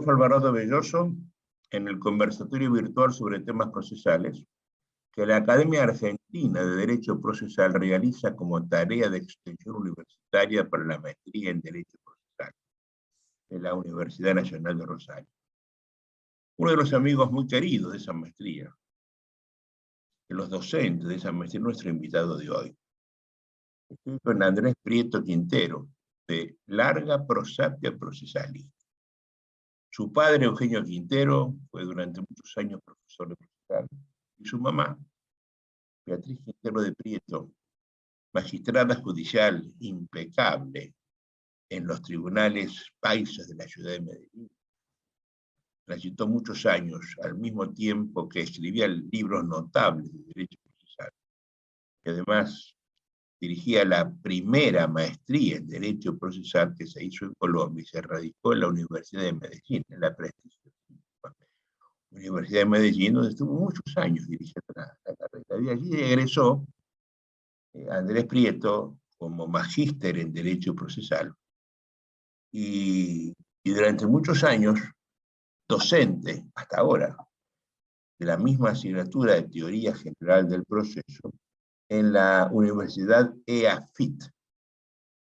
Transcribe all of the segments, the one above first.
Adolfo Alvarado Belloso en el conversatorio virtual sobre temas procesales que la Academia Argentina de Derecho Procesal realiza como tarea de extensión universitaria para la maestría en Derecho Procesal de la Universidad Nacional de Rosario. Uno de los amigos muy queridos de esa maestría, de los docentes de esa maestría, nuestro invitado de hoy. Estoy con Andrés Prieto Quintero, de larga prosapia procesalista. Su padre, Eugenio Quintero, fue durante muchos años profesor de procesal, y su mamá, Beatriz Quintero de Prieto, magistrada judicial impecable en los tribunales paisas de la ciudad de Medellín. Transitó muchos años, al mismo tiempo que escribía libros notables de derecho procesal, que además dirigía la primera maestría en Derecho Procesal que se hizo en Colombia y se radicó en la Universidad de Medellín, en la prestigiosa Universidad de Medellín, donde estuvo muchos años dirigiendo la carrera. Y allí egresó Andrés Prieto como magíster en Derecho Procesal y durante muchos años docente, hasta ahora, de la misma asignatura de Teoría General del Proceso en la Universidad EAFIT,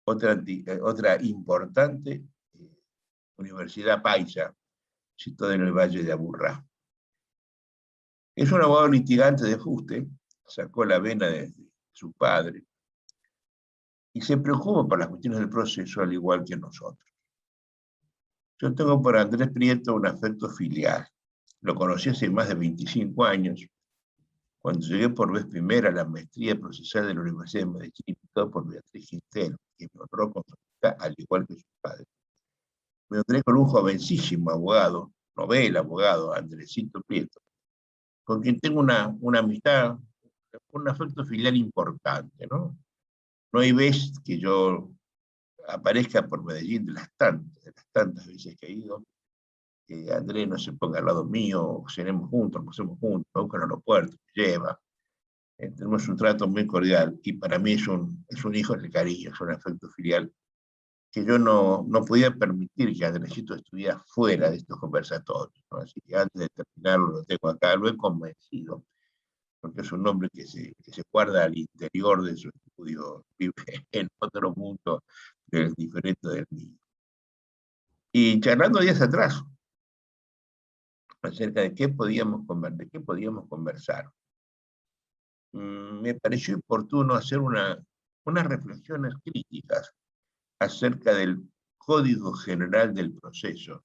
otra importante universidad paisa, situada en el Valle de Aburrá. Es un abogado litigante de fuste, sacó la vena de su padre, y se preocupa por las cuestiones del proceso al igual que nosotros. Yo tengo por Andrés Prieto un afecto filial. Lo conocí hace más de 25 años, cuando llegué por vez primera a la maestría procesal de la Universidad de Medellín, invitado por Beatriz Quintero, que me honró con su amistad, al igual que su padre. Me encontré con un jovencísimo abogado, novel abogado, Andresito Prieto, con quien tengo una amistad, un afecto filial importante, ¿no? No hay vez que yo aparezca por Medellín de las tantas veces que he ido, que Andrés no se ponga al lado mío, cenemos juntos, almorcemos juntos, me busca en el aeropuerto, me lleva. Tenemos un trato muy cordial y para mí es un hijo de cariño, es un afecto filial que yo no podía permitir que Andresito estuviera fuera de estos conversatorios, ¿no? Así que antes de terminarlo lo tengo acá, lo he convencido, porque es un hombre que se guarda al interior de su estudio, vive en otro mundo diferente del mío. Y charlando días atrás, acerca de qué podíamos conversar, me pareció oportuno hacer unas reflexiones críticas acerca del Código General del Proceso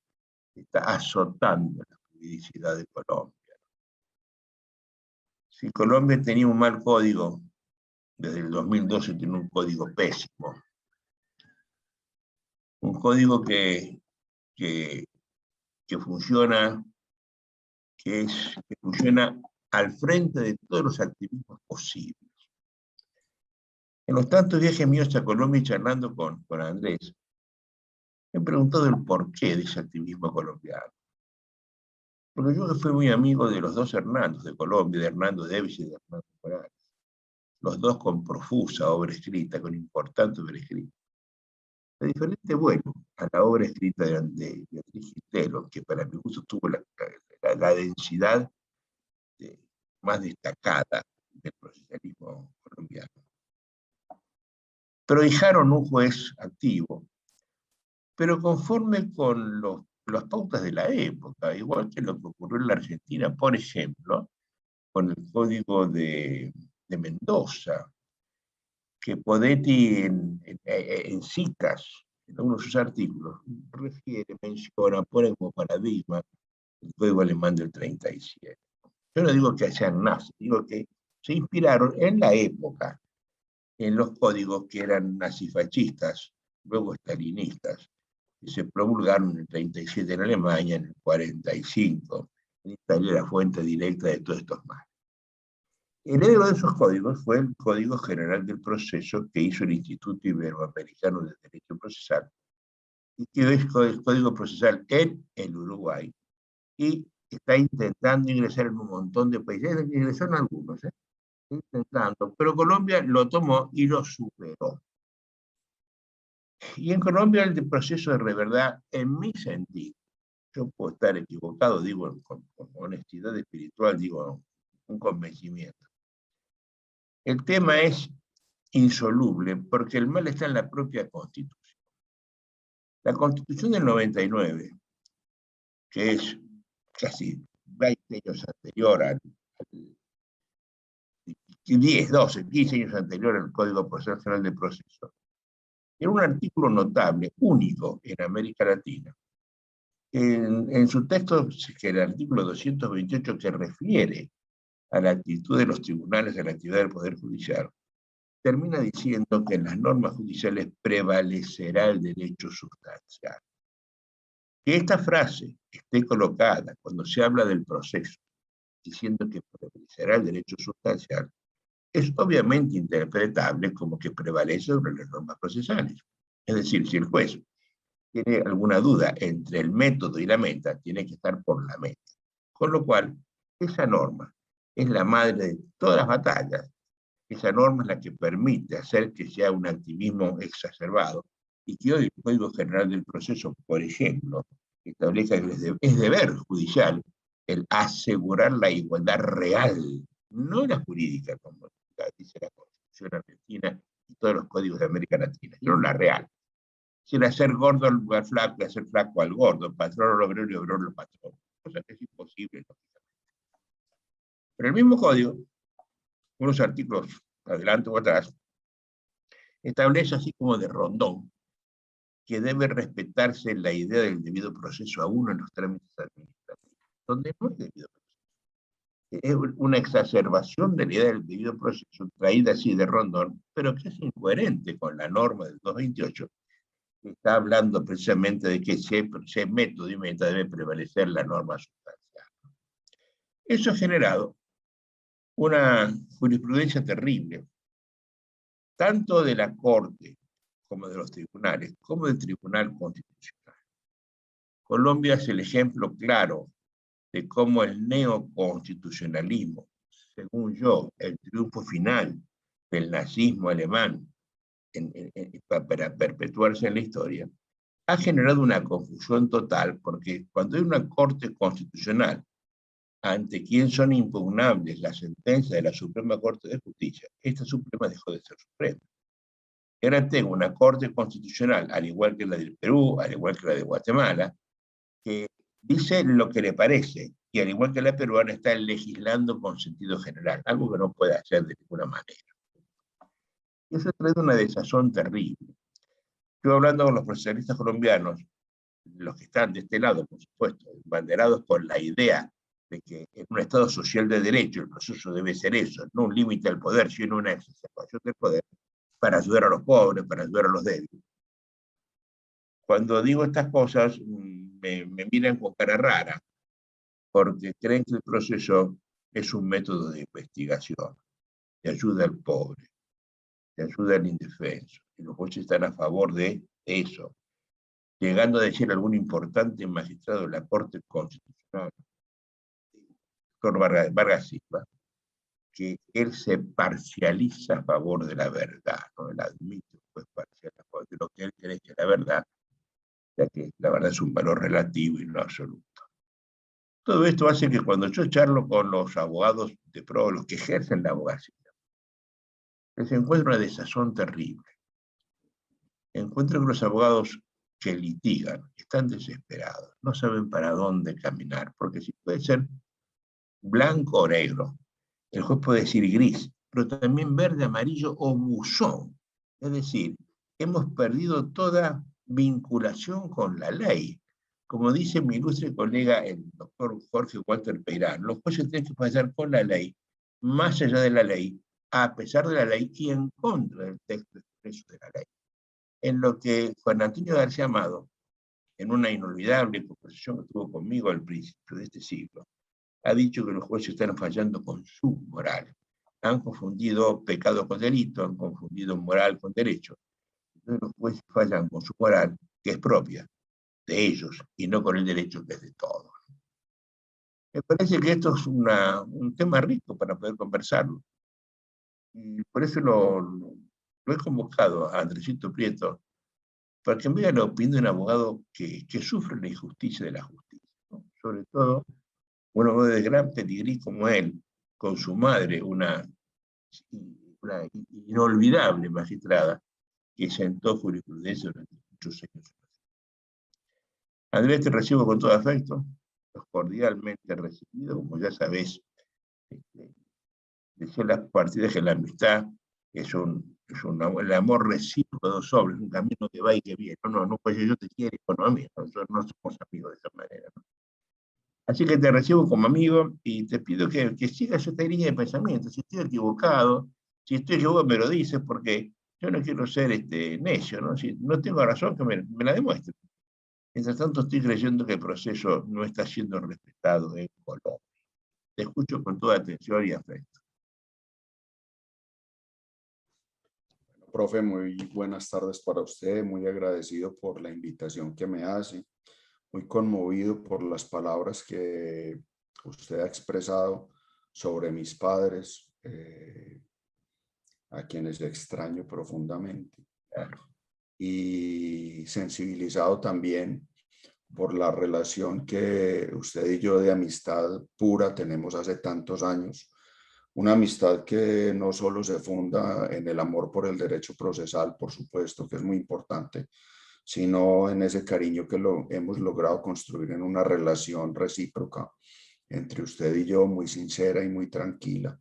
que está azotando la juridicidad de Colombia. Si Colombia tenía un mal código, desde el 2012 tiene un código pésimo. Un código que funciona, que funciona al frente de todos los activismos posibles. En los tantos viajes míos a Colombia y charlando con Andrés, me he preguntado el porqué de ese activismo colombiano. Porque yo fui muy amigo de los dos Hernandos de Colombia, de Hernando Davis y de Hernando Morales. Los dos con profusa obra escrita, con importante obra escrita. La diferencia, bueno, a la obra escrita de Beatriz Quintero, que para mi gusto tuvo la densidad más destacada del procesalismo colombiano. Pero dejaron un juez activo, pero conforme con las pautas de la época, igual que lo que ocurrió en la Argentina, por ejemplo, con el Código de Mendoza, que Podetti en citas, en uno de sus artículos, refiere, menciona, pone como paradigma el Código Alemán del 37. Yo no digo que sean nazis, digo que se inspiraron en la época en los códigos que eran nazifascistas, luego estalinistas, que se promulgaron en el 37 en Alemania, en el 45 en Italia, la fuente directa de todos estos males. El heredero de esos códigos fue el Código General del Proceso que hizo el Instituto Iberoamericano de Derecho Procesal, y que es el Código Procesal en el Uruguay, y está intentando ingresar en un montón de países, ingresaron algunos, intentando, pero Colombia lo tomó y lo superó. Y en Colombia el proceso de reverdad, en mi sentido, yo puedo estar equivocado, digo con honestidad espiritual, digo un convencimiento. El tema es insoluble porque el mal está en la propia Constitución. La Constitución del 99, que es casi 20 años anterior al 10, 12, 15 años anterior al Código Procesal General de Proceso, era un artículo notable, único en América Latina. En su texto, que el artículo 228 que refiere a la actitud de los tribunales de la actividad del Poder Judicial, termina diciendo que en las normas judiciales prevalecerá el derecho sustancial. Que esta frase esté colocada cuando se habla del proceso, diciendo que prevalecerá el derecho sustancial, es obviamente interpretable como que prevalece sobre las normas procesales. Es decir, si el juez tiene alguna duda entre el método y la meta, tiene que estar por la meta. Con lo cual, esa norma es la madre de todas las batallas. Esa norma es la que permite hacer que sea un activismo exacerbado y que hoy el Código General del Proceso, por ejemplo, establece que es deber judicial el asegurar la igualdad real, no la jurídica, como dice la Constitución argentina y todos los códigos de América Latina, sino la real. Sin hacer gordo al lugar flaco y hacer flaco al gordo, patrón al obrero y obrero al patrón. Cosa que es imposible, lógicamente. Pero el mismo código, unos artículos adelante o atrás, establece así como de rondón que debe respetarse la idea del debido proceso a uno en los trámites administrativos, donde no es debido proceso. Es una exacerbación de la idea del debido proceso traída así de rondón, pero que es incoherente con la norma del 228, que está hablando precisamente de que ese método y meta debe prevalecer la norma sustancial. Eso ha generado una jurisprudencia terrible, tanto de la Corte como de los tribunales, como del Tribunal Constitucional. Colombia es el ejemplo claro de cómo el neoconstitucionalismo, según yo, el triunfo final del nazismo alemán para perpetuarse en la historia, ha generado una confusión total, porque cuando hay una Corte Constitucional ante quien son impugnables las sentencias de la Suprema Corte de Justicia, esta Suprema dejó de ser Suprema. Y ahora tengo una Corte Constitucional, al igual que la del Perú, al igual que la de Guatemala, que dice lo que le parece, y al igual que la peruana está legislando con sentido general, algo que no puede hacer de ninguna manera. Y eso trae una desazón terrible. Yo hablando con los procesalistas colombianos, los que están de este lado, por supuesto, banderados por la idea de que en un Estado social de derecho el proceso debe ser eso, no un límite al poder, sino una exacerbación del poder, para ayudar a los pobres, para ayudar a los débiles. Cuando digo estas cosas, me miran con cara rara, porque creen que el proceso es un método de investigación, de ayuda al pobre, de ayuda al indefenso, y los jueces están a favor de eso, llegando a decir algún importante magistrado de la Corte Constitucional, doctor Vargas Silva, que él se parcializa a favor de la verdad, ¿no? Él admite pues parcial a favor de lo que él cree que es la verdad, ya que la verdad es un valor relativo y no absoluto. Todo esto hace que cuando yo charlo con los abogados de pro, los que ejercen la abogacía, les encuentro una desazón terrible. Encuentro que los abogados que litigan están desesperados, no saben para dónde caminar, porque si puede ser blanco o negro, el juez puede decir gris, pero también verde, amarillo o buzón. Es decir, hemos perdido toda vinculación con la ley. Como dice mi ilustre colega, el doctor Jorge Walter Peirán, los jueces tienen que fallar con la ley, más allá de la ley, a pesar de la ley y en contra del texto expreso de la ley. En lo que Juan Antonio García Amado, en una inolvidable conversación que tuvo conmigo al principio de este siglo, ha dicho que los jueces están fallando con su moral. Han confundido pecado con delito, han confundido moral con derecho. Entonces los jueces fallan con su moral, que es propia de ellos, y no con el derecho, que es de todos. Me parece que esto es un tema rico para poder conversarlo. Y por eso lo he convocado a Andresito Prieto, para que me diga la opinión de un abogado que sufre la injusticia de la justicia. sobre todo un hombre de gran pedigrí como él, con su madre, una inolvidable magistrada, que sentó jurisprudencia durante muchos años. Andrés, te recibo con todo afecto, cordialmente recibido, como ya sabés, dejé las partidas que la amistad el amor recíproco de dos hombres, un camino que va y que viene. No, pues yo te quiero con amigos, nosotros no somos amigos de esa manera, ¿no? Así que te recibo como amigo y te pido que sigas esta línea de pensamiento. Si estoy equivocado, me lo dices, porque yo no quiero ser necio, ¿no? Si no tengo razón, que me la demuestre. Mientras tanto, estoy creyendo que el proceso no está siendo respetado en Colombia. Te escucho con toda atención y afecto. Profe, muy buenas tardes para usted, muy agradecido por la invitación que me hace, muy conmovido por las palabras que usted ha expresado sobre mis padres, a quienes extraño profundamente, y sensibilizado también por la relación que usted y yo de amistad pura tenemos hace tantos años. Una amistad que no solo se funda en el amor por el derecho procesal, por supuesto, que es muy importante, sino en ese cariño que hemos logrado construir en una relación recíproca entre usted y yo, muy sincera y muy tranquila,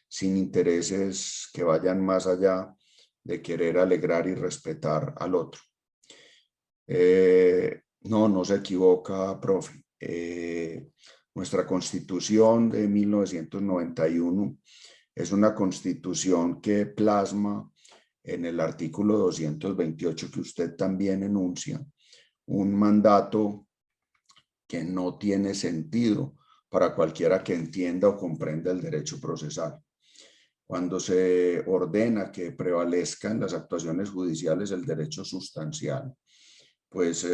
sin intereses que vayan más allá de querer alegrar y respetar al otro. No se equivoca, profe. Nuestra Constitución de 1991 es una Constitución que plasma en el artículo 228 que usted también enuncia, un mandato que no tiene sentido para cualquiera que entienda o comprenda el derecho procesal. Cuando se ordena que prevalezca en las actuaciones judiciales el derecho sustancial, pues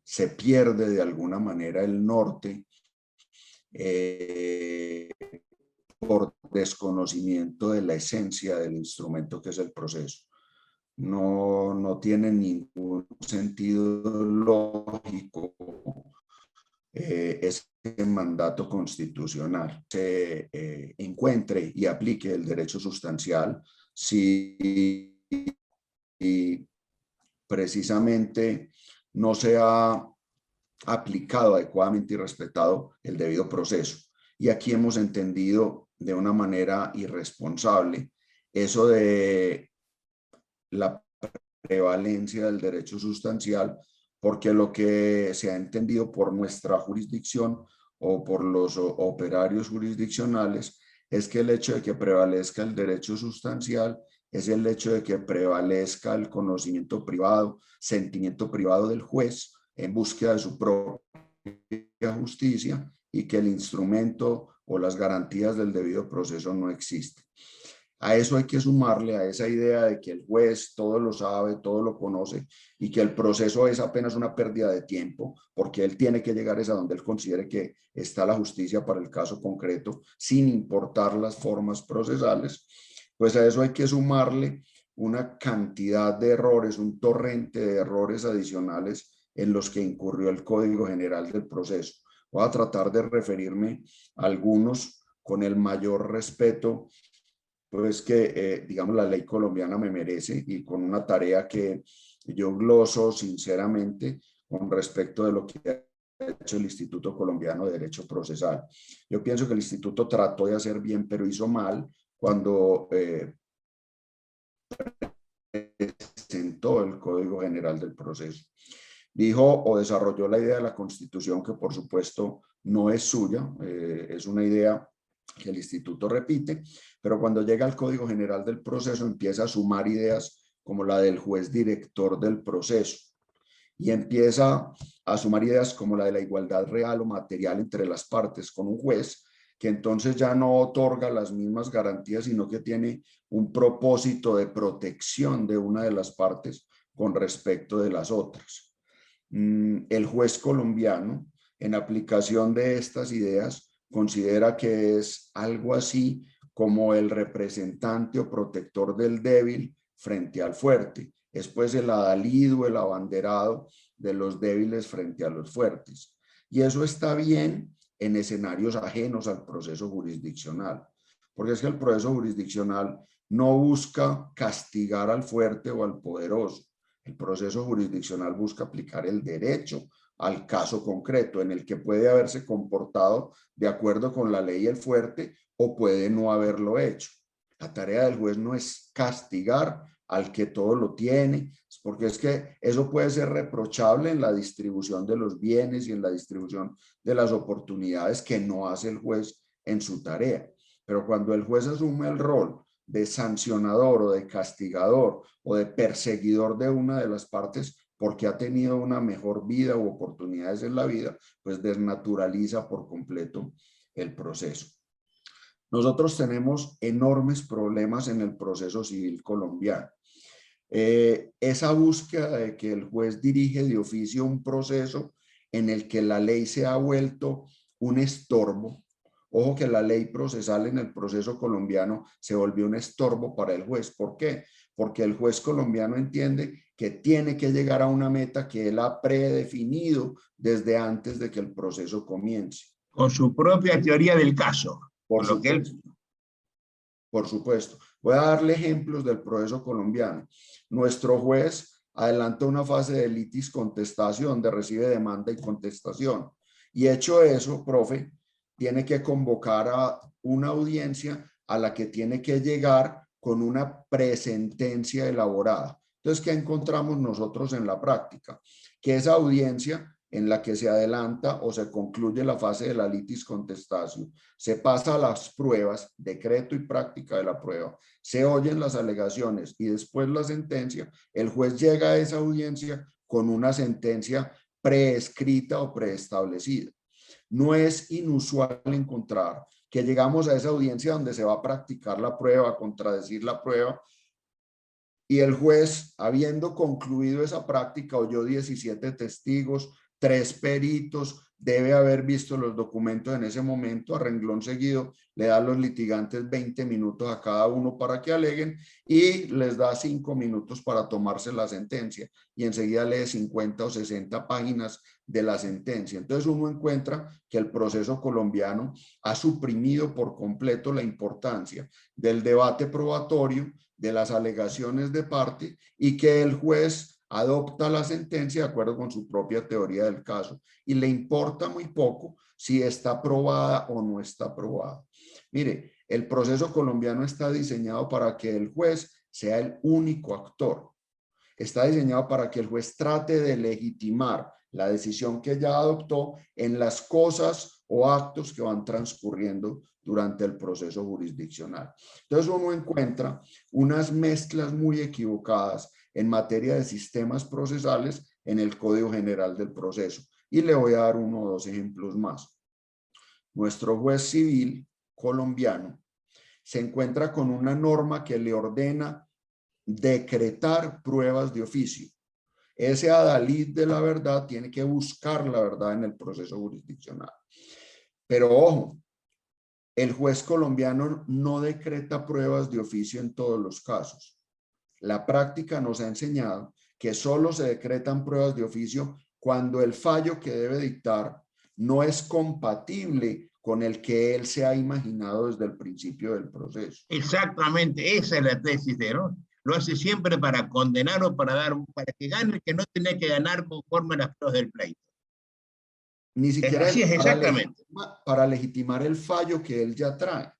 se pierde de alguna manera el norte por desconocimiento de la esencia del instrumento que es el proceso. No tiene ningún sentido lógico ese mandato constitucional. Se encuentre y aplique el derecho sustancial si precisamente no se ha aplicado adecuadamente y respetado el debido proceso. Y aquí hemos entendido de una manera irresponsable eso de la prevalencia del derecho sustancial, porque lo que se ha entendido por nuestra jurisdicción o por los operarios jurisdiccionales es que el hecho de que prevalezca el derecho sustancial es el hecho de que prevalezca el conocimiento privado, sentimiento privado del juez en búsqueda de su propia justicia y que el instrumento o las garantías del debido proceso no existen. A eso hay que sumarle a esa idea de que el juez todo lo sabe, todo lo conoce y que el proceso es apenas una pérdida de tiempo porque él tiene que llegar a donde él considere que está la justicia para el caso concreto sin importar las formas procesales. Pues a eso hay que sumarle una cantidad de errores, un torrente de errores adicionales en los que incurrió el Código General del Proceso. Voy a tratar de referirme a algunos con el mayor respeto pues que, digamos, la ley colombiana me merece y con una tarea que yo gloso sinceramente con respecto de lo que ha hecho el Instituto Colombiano de Derecho Procesal. Yo pienso que el instituto trató de hacer bien, pero hizo mal cuando presentó el Código General del Proceso. Dijo o desarrolló la idea de la Constitución, que por supuesto no es suya, es una idea que el instituto repite, pero cuando llega al Código General del Proceso empieza a sumar ideas como la del juez director del proceso y empieza a sumar ideas como la de la igualdad real o material entre las partes con un juez que entonces ya no otorga las mismas garantías, sino que tiene un propósito de protección de una de las partes con respecto de las otras. El juez colombiano, en aplicación de estas ideas, considera que es algo así como el representante o protector del débil frente al fuerte. Es pues el adalid o el abanderado de los débiles frente a los fuertes. Y eso está bien en escenarios ajenos al proceso jurisdiccional, porque es que el proceso jurisdiccional no busca castigar al fuerte o al poderoso. El proceso jurisdiccional busca aplicar el derecho al caso concreto en el que puede haberse comportado de acuerdo con la ley el fuerte o puede no haberlo hecho. La tarea del juez no es castigar al que todo lo tiene, porque es que eso puede ser reprochable en la distribución de los bienes y en la distribución de las oportunidades que no hace el juez en su tarea. Pero cuando el juez asume el rol de sancionador o de castigador o de perseguidor de una de las partes porque ha tenido una mejor vida u oportunidades en la vida, pues desnaturaliza por completo el proceso. Nosotros tenemos enormes problemas en el proceso civil colombiano. Esa búsqueda de que el juez dirige de oficio un proceso en el que la ley se ha vuelto un estorbo. Ojo que la ley procesal en el proceso colombiano se volvió un estorbo para el juez. ¿Por qué? Porque el juez colombiano entiende que tiene que llegar a una meta que él ha predefinido desde antes de que el proceso comience. Con su propia teoría del caso. Por Con lo que él... supuesto. Por supuesto. Voy a darle ejemplos del proceso colombiano. Nuestro juez adelanta una fase de litis contestación donde recibe demanda y contestación. Y hecho eso, profe, tiene que convocar a una audiencia a la que tiene que llegar con una presentencia elaborada. Entonces, ¿qué encontramos nosotros en la práctica? Que esa audiencia en la que se adelanta o se concluye la fase de la litis contestazio, se pasa a las pruebas, decreto y práctica de la prueba, se oyen las alegaciones y después la sentencia, el juez llega a esa audiencia con una sentencia preescrita o preestablecida. No es inusual encontrar que llegamos a esa audiencia donde se va a practicar la prueba, a contradecir la prueba, y el juez, habiendo concluido esa práctica, oyó 17 testigos, 3 peritos, debe haber visto los documentos en ese momento, a renglón seguido, le da a los litigantes 20 minutos a cada uno para que aleguen y les da 5 minutos para tomarse la sentencia y enseguida lee 50 o 60 páginas de la sentencia. Entonces uno encuentra que el proceso colombiano ha suprimido por completo la importancia del debate probatorio, de las alegaciones de parte y que el juez adopta la sentencia de acuerdo con su propia teoría del caso y le importa muy poco si está aprobada o no está aprobada. Mire, el proceso colombiano está diseñado para que el juez sea el único actor. Está diseñado para que el juez trate de legitimar la decisión que ya adoptó en las cosas o actos que van transcurriendo durante el proceso jurisdiccional. Entonces uno encuentra unas mezclas muy equivocadas en materia de sistemas procesales en el Código General del Proceso. Y le voy a dar 1 o 2 ejemplos más. Nuestro juez civil colombiano se encuentra con una norma que le ordena decretar pruebas de oficio. Ese adalid de la verdad tiene que buscar la verdad en el proceso jurisdiccional. Pero ojo, el juez colombiano no decreta pruebas de oficio en todos los casos. La práctica nos ha enseñado que solo se decretan pruebas de oficio cuando el fallo que debe dictar no es compatible con el que él se ha imaginado desde el principio del proceso. Exactamente, esa es la tesis de, ¿no? Lo hace siempre para condenar o para que gane el que no tiene que ganar conforme a las pruebas del pleito. Ni siquiera así es, exactamente. Para legitimar el fallo que él ya trae.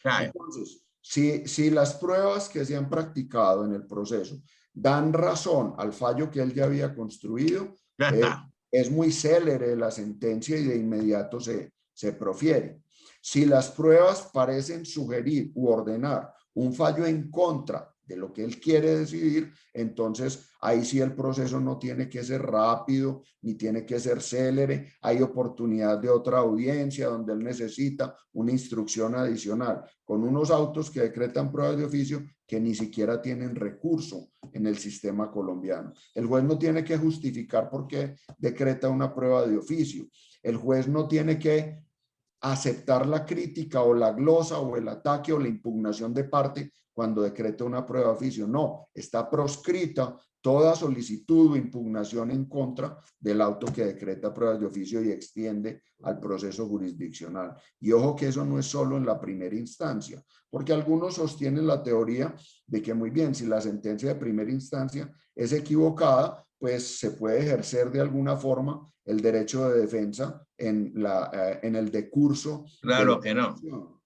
Claro. Entonces, si las pruebas que se han practicado en el proceso dan razón al fallo que él ya había construido, ya está. Es muy célere la sentencia y de inmediato se profiere. Si las pruebas parecen sugerir u ordenar un fallo en contra de lo que él quiere decidir, entonces ahí sí el proceso no tiene que ser rápido ni tiene que ser célere. Hay oportunidad de otra audiencia donde él necesita una instrucción adicional con unos autos que decretan pruebas de oficio que ni siquiera tienen recurso en el sistema colombiano. El juez no tiene que justificar por qué decreta una prueba de oficio. El juez no tiene que aceptar la crítica o la glosa o el ataque o la impugnación de parte cuando decreta una prueba de oficio. No, está proscrita toda solicitud o impugnación en contra del auto que decreta pruebas de oficio y extiende al proceso jurisdiccional. Y ojo que eso no es solo en la primera instancia, porque algunos sostienen la teoría de que muy bien, si la sentencia de primera instancia es equivocada, pues se puede ejercer de alguna forma el derecho de defensa en el decurso de Claro la que no. decisión.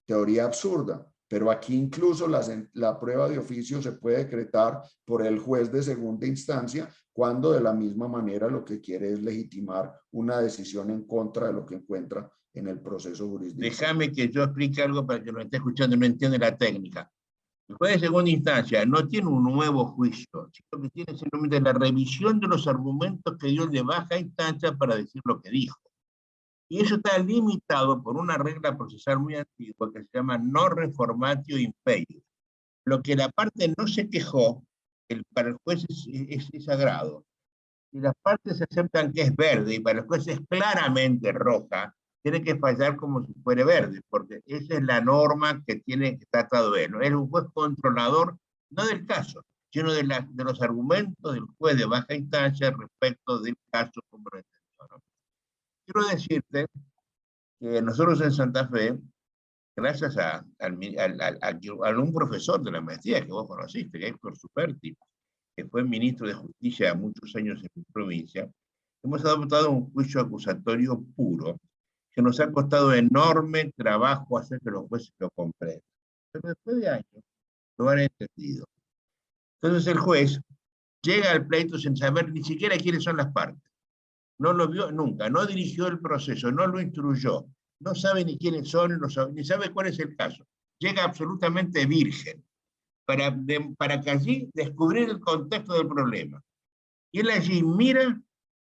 Teoría absurda, pero aquí incluso la prueba de oficio se puede decretar por el juez de segunda instancia cuando de la misma manera lo que quiere es legitimar una decisión en contra de lo que encuentra en el proceso jurisdiccional. Déjame que yo explique algo para que nos esté escuchando y no entiende la técnica. El juez de segunda instancia no tiene un nuevo juicio, sino que tiene simplemente la revisión de los argumentos que dio el de baja instancia para decir lo que dijo. Y eso está limitado por una regla procesal muy antigua que se llama no reformatio imperio. Lo que la parte no se quejó, para el juez es sagrado. Si las partes aceptan que es verde y para el juez es claramente roja, tiene que fallar como si fuera verde, porque esa es la norma que tiene que estar tratado él. Es un juez controlador, no del caso, sino de los argumentos del juez de baja instancia respecto del caso como lo entendió, ¿no? Quiero decirte que nosotros en Santa Fe, gracias a un profesor de la maestría que vos conociste, que es Héctor Superti, que fue ministro de Justicia muchos años en mi provincia, hemos adoptado un juicio acusatorio puro, que nos ha costado enorme trabajo hacer que los jueces lo comprendan. Pero después de años lo han entendido. Entonces el juez llega al pleito sin saber ni siquiera quiénes son las partes. No lo vio nunca, no dirigió el proceso, no lo instruyó, no sabe ni quiénes son, ni sabe cuál es el caso. Llega absolutamente virgen para que allí descubrir el contexto del problema. Y él allí mira,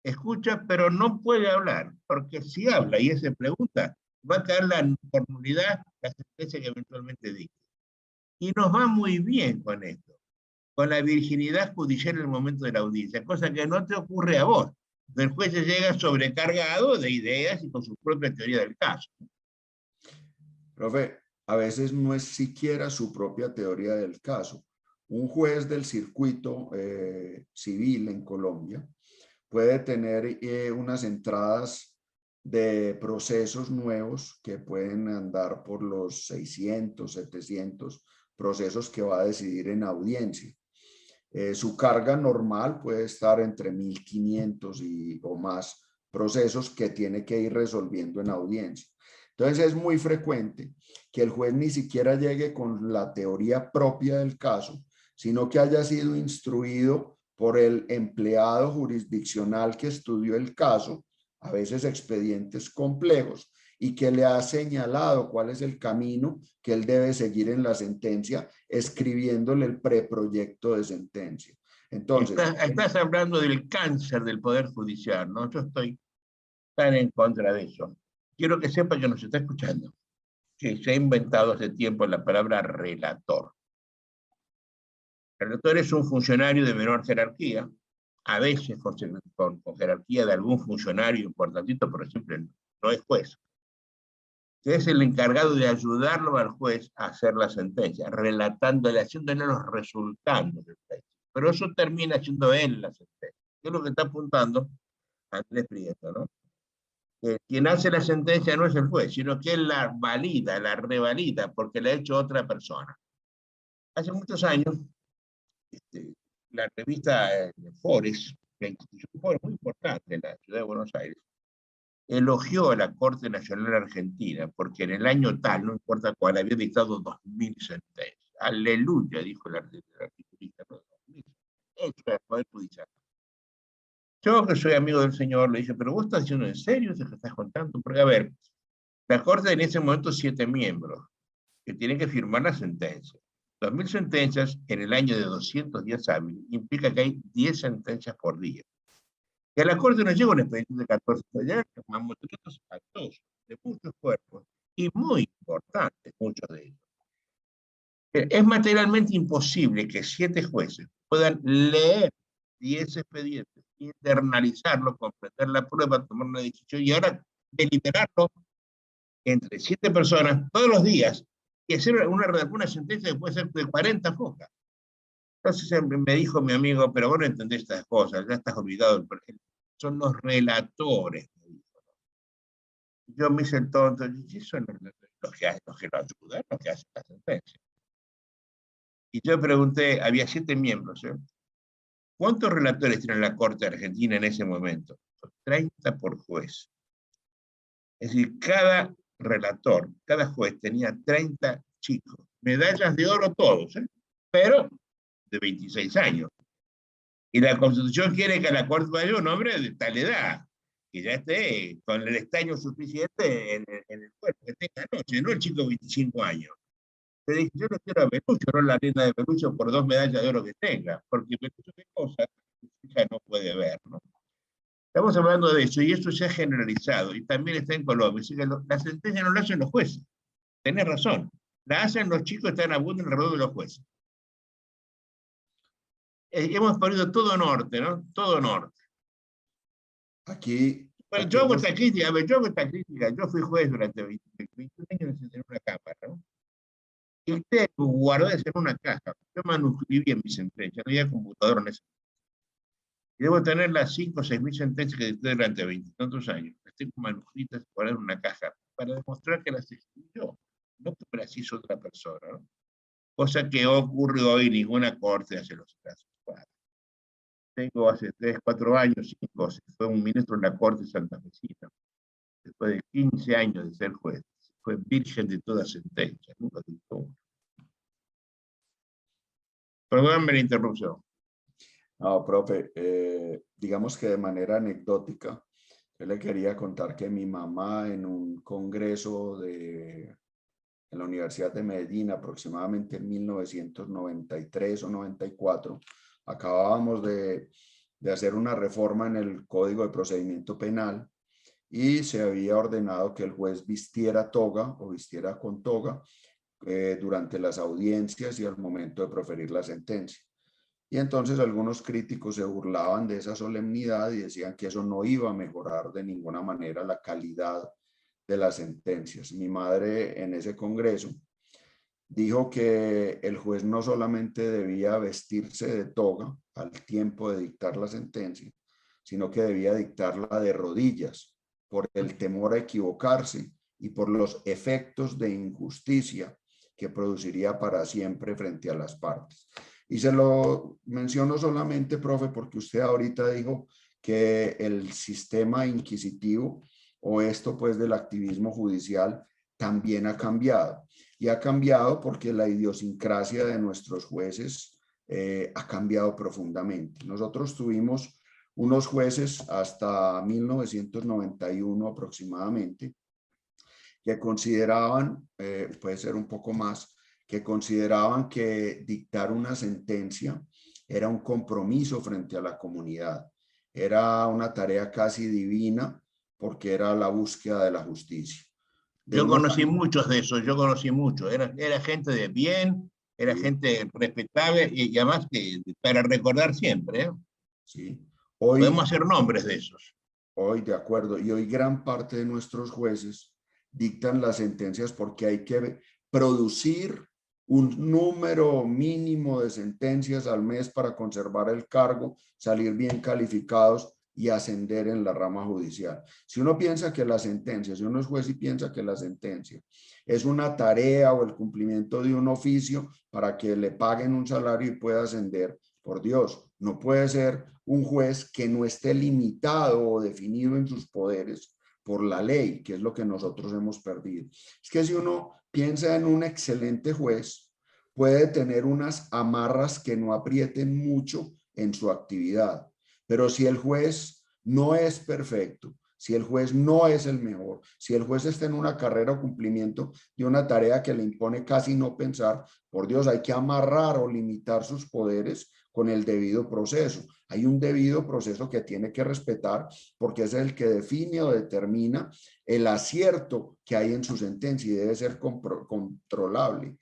escucha, pero no puede hablar, porque si habla y se pregunta, va a caer la por nulidad la sentencia que eventualmente dicte. Y nos va muy bien con esto, con la virginidad judicial en el momento de la audiencia, cosa que no te ocurre a vos. El juez llega sobrecargado de ideas y con su propia teoría del caso. Profe, a veces no es siquiera su propia teoría del caso. Un juez del circuito civil en Colombia puede tener unas entradas de procesos nuevos que pueden andar por los 600, 700 procesos que va a decidir en audiencia. Su carga normal puede estar entre 1500 o más procesos que tiene que ir resolviendo en audiencia. Entonces es muy frecuente que el juez ni siquiera llegue con la teoría propia del caso, sino que haya sido instruido por el empleado jurisdiccional que estudió el caso, a veces expedientes complejos, y que le ha señalado cuál es el camino que él debe seguir en la sentencia, escribiéndole el preproyecto de sentencia. Entonces, estás hablando del cáncer del Poder Judicial, ¿no? Yo estoy tan en contra de eso. Quiero que sepa que nos está escuchando, que se ha inventado hace tiempo la palabra relator. El relator es un funcionario de menor jerarquía, a veces con jerarquía de algún funcionario importantito, pero siempre no es juez, que es el encargado de ayudarlo al juez a hacer la sentencia, relatándole, haciéndole los resultados del juez. Pero eso termina siendo él la sentencia. Que es lo que está apuntando Andrés Prieto, ¿no? Quien hace la sentencia no es el juez, sino que él la valida, la revalida, porque la ha hecho otra persona. Hace muchos años, la revista Fores, la institución Fores, muy importante en la ciudad de Buenos Aires, elogió a la Corte Nacional Argentina, porque en el año tal, no importa cuál, había dictado 2000 sentencias. Aleluya, dijo el articulista. No, 2000. Eso es el Poder Judicial. Yo, que soy amigo del señor, le dije, pero vos estás diciendo en serio eso que estás contando, porque a ver, la Corte en ese momento 7 miembros, que tienen que firmar la sentencia. 2000 sentencias en el año de 200 días hábiles implica que hay 10 sentencias por día. Que a la Corte no llega un expediente de 14 días, mamotretos actos de muchos cuerpos, y muy importantes, muchos de ellos. Es materialmente imposible que 7 jueces puedan leer 10 expedientes, internalizarlo, comprender la prueba, tomar una decisión y ahora deliberarlo entre 7 personas todos los días y hacer una sentencia que puede ser de 40 hojas. Entonces me dijo mi amigo, pero vos no entendés estas cosas, ya estás olvidado. Son los relatores. Yo me hice el tonto, y eso no, los que lo ayudan, los que hacen la sentencia. Y yo pregunté, había 7 miembros, ¿eh? ¿Cuántos relatores tiene la Corte Argentina en ese momento? 30 por juez. Es decir, cada relator, cada juez tenía 30 chicos. Medallas de oro todos, ¿eh? Pero de 26 años. Y la Constitución quiere que a la Corte vaya un hombre de tal edad, que ya esté con el estaño suficiente en el cuerpo, que tenga noche, no el chico de 25 años. Le dije, yo no quiero a Pelucho, no la reina de Pelucho por 2 medallas de oro que tenga, porque Pelucho qué cosa hija no puede ver, ¿no? Estamos hablando de eso, y eso se ha generalizado, y también está en Colombia. Así que la sentencia no la hacen los jueces. Tenés razón. La hacen los chicos que están abundan alrededor de los jueces. Hemos perdido todo norte, ¿no? Todo norte. Bueno, yo hago esta crítica, yo fui juez durante 21 años en una cámara, ¿no? Y usted guardó eso en una caja. Yo manuscribí en mi sentencia, no había computadora en ese. Y debo tener las 5 o 6 mil sentencias que dicté durante 20 tantos años. Las tengo manuscritas guardadas en una caja para demostrar que las escribí yo, no que me las hizo otra persona, ¿no? Cosa que ocurrió hoy, ninguna corte hace los casos. Tengo hace 3, 4 años, 5, fue un ministro en la Corte santafesina, después de 15 años de ser juez, fue virgen de toda sentencia, nunca dictó una. Perdóname la interrupción. No, profe, digamos que de manera anecdótica, yo le quería contar que mi mamá en un congreso en la Universidad de Medellín, aproximadamente en 1993 o 94, acabábamos de hacer una reforma en el Código de Procedimiento Penal y se había ordenado que el juez vistiera toga o vistiera con toga durante las audiencias y al momento de proferir la sentencia. Y entonces algunos críticos se burlaban de esa solemnidad y decían que eso no iba a mejorar de ninguna manera la calidad de las sentencias. Mi madre en ese congreso dijo que el juez no solamente debía vestirse de toga al tiempo de dictar la sentencia, sino que debía dictarla de rodillas por el temor a equivocarse y por los efectos de injusticia que produciría para siempre frente a las partes. Y se lo menciono solamente, profe, porque usted ahorita dijo que el sistema inquisitivo o esto pues del activismo judicial también ha cambiado. Y ha cambiado porque la idiosincrasia de nuestros jueces ha cambiado profundamente. Nosotros tuvimos unos jueces hasta 1991 aproximadamente que consideraban, puede ser un poco más, que consideraban que dictar una sentencia era un compromiso frente a la comunidad. Era una tarea casi divina porque era la búsqueda de la justicia. Yo conocí muchos de esos, yo conocí muchos. Era gente de bien, era gente respetable y además para recordar siempre, ¿eh? Sí. Podemos hacer nombres de esos. Hoy, de acuerdo, y hoy gran parte de nuestros jueces dictan las sentencias porque hay que producir un número mínimo de sentencias al mes para conservar el cargo, salir bien calificados y ascender en la rama judicial. Si uno piensa que la sentencia, si uno es juez y piensa que la sentencia es una tarea o el cumplimiento de un oficio para que le paguen un salario y pueda ascender, por Dios, no puede ser un juez que no esté limitado o definido en sus poderes por la ley, que es lo que nosotros hemos perdido. Es que si uno piensa en un excelente juez, puede tener unas amarras que no aprieten mucho en su actividad. Pero si el juez no es perfecto, si el juez no es el mejor, si el juez está en una carrera o cumplimiento de una tarea que le impone casi no pensar, por Dios, hay que amarrar o limitar sus poderes con el debido proceso. Hay un debido proceso que tiene que respetar porque es el que define o determina el acierto que hay en su sentencia y debe ser controlable.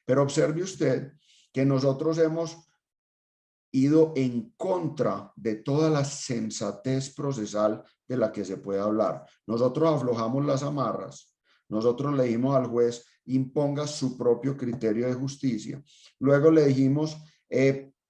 Pero observe usted que nosotros hemos ido en contra de toda la sensatez procesal de la que se puede hablar. Nosotros aflojamos las amarras. Nosotros le dijimos al juez, imponga su propio criterio de justicia. Luego le dijimos,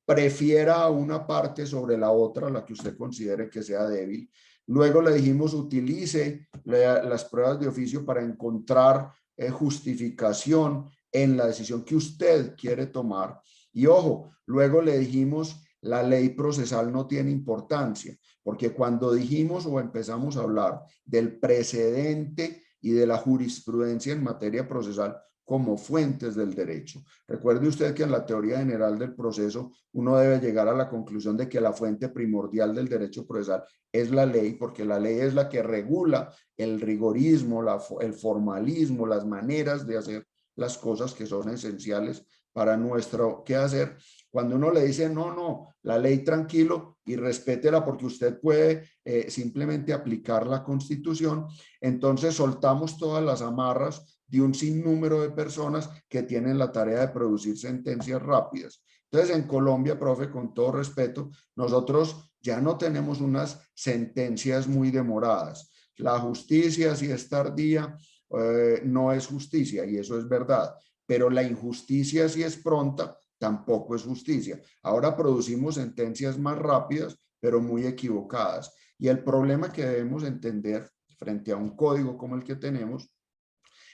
prefiera a una parte sobre la otra, la que usted considere que sea débil. Luego le dijimos, utilice las pruebas de oficio para encontrar justificación en la decisión que usted quiere tomar. Y ojo, luego le dijimos, la ley procesal no tiene importancia, porque cuando dijimos o empezamos a hablar del precedente y de la jurisprudencia en materia procesal como fuentes del derecho. Recuerde usted que en la teoría general del proceso uno debe llegar a la conclusión de que la fuente primordial del derecho procesal es la ley, porque la ley es la que regula el rigorismo, el formalismo, las maneras de hacer las cosas que son esenciales para nuestro quehacer. Cuando uno le dice, no, la ley tranquilo y respétela porque usted puede simplemente aplicar la Constitución, entonces soltamos todas las amarras de un sinnúmero de personas que tienen la tarea de producir sentencias rápidas. Entonces, en Colombia, profe, con todo respeto, nosotros ya no tenemos unas sentencias muy demoradas. La justicia, si es tardía, no es justicia, y eso es verdad. Pero la injusticia, si es pronta, tampoco es justicia. Ahora producimos sentencias más rápidas, pero muy equivocadas. Y el problema que debemos entender frente a un código como el que tenemos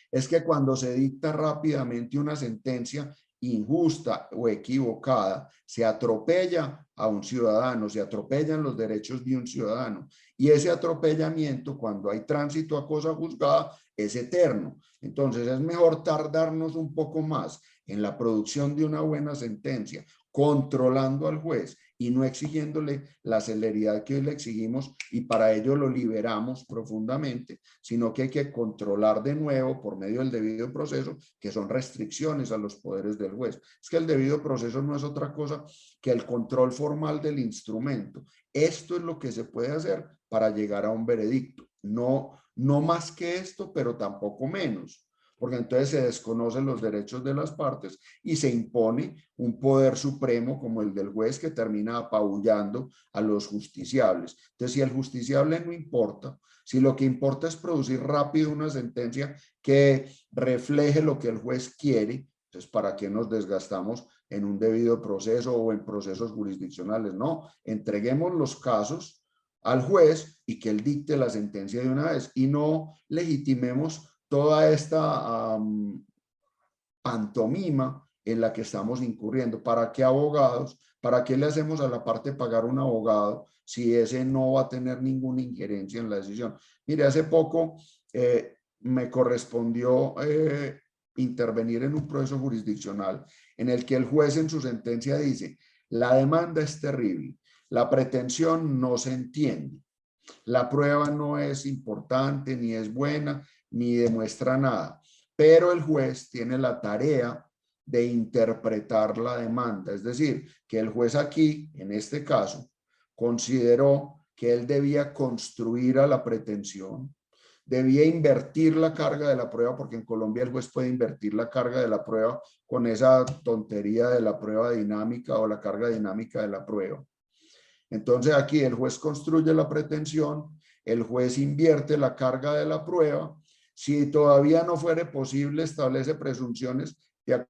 es que cuando se dicta rápidamente una sentencia injusta o equivocada, se atropella a un ciudadano, se atropellan los derechos de un ciudadano. Y ese atropellamiento, cuando hay tránsito a cosa juzgada, es eterno. Entonces es mejor tardarnos un poco más en la producción de una buena sentencia, controlando al juez y no exigiéndole la celeridad que hoy le exigimos, y para ello lo liberamos profundamente, sino que hay que controlar de nuevo por medio del debido proceso, que son restricciones a los poderes del juez. Es que el debido proceso no es otra cosa que el control formal del instrumento. Esto es lo que se puede hacer para llegar a un veredicto. No más que esto, pero tampoco menos, porque entonces se desconocen los derechos de las partes y se impone un poder supremo como el del juez, que termina apabullando a los justiciables. Entonces, si el justiciable no importa, si lo que importa es producir rápido una sentencia que refleje lo que el juez quiere, entonces, ¿para qué nos desgastamos en un debido proceso o en procesos jurisdiccionales? No, entreguemos los casos al juez y que él dicte la sentencia de una vez, y no legitimemos toda esta pantomima en la que estamos incurriendo. ¿Para qué abogados? ¿Para qué le hacemos a la parte pagar un abogado si ese no va a tener ninguna injerencia en la decisión? Mire, hace poco me correspondió intervenir en un proceso jurisdiccional en el que el juez en su sentencia dice: la demanda es terrible, la pretensión no se entiende, la prueba no es importante, ni es buena, ni demuestra nada, pero el juez tiene la tarea de interpretar la demanda. Es decir, que el juez aquí, en este caso, consideró que él debía construir a la pretensión, debía invertir la carga de la prueba, porque en Colombia el juez puede invertir la carga de la prueba con esa tontería de la prueba dinámica o la carga dinámica de la prueba. Entonces aquí el juez construye la pretensión, el juez invierte la carga de la prueba. Si todavía no fuere posible, establece presunciones de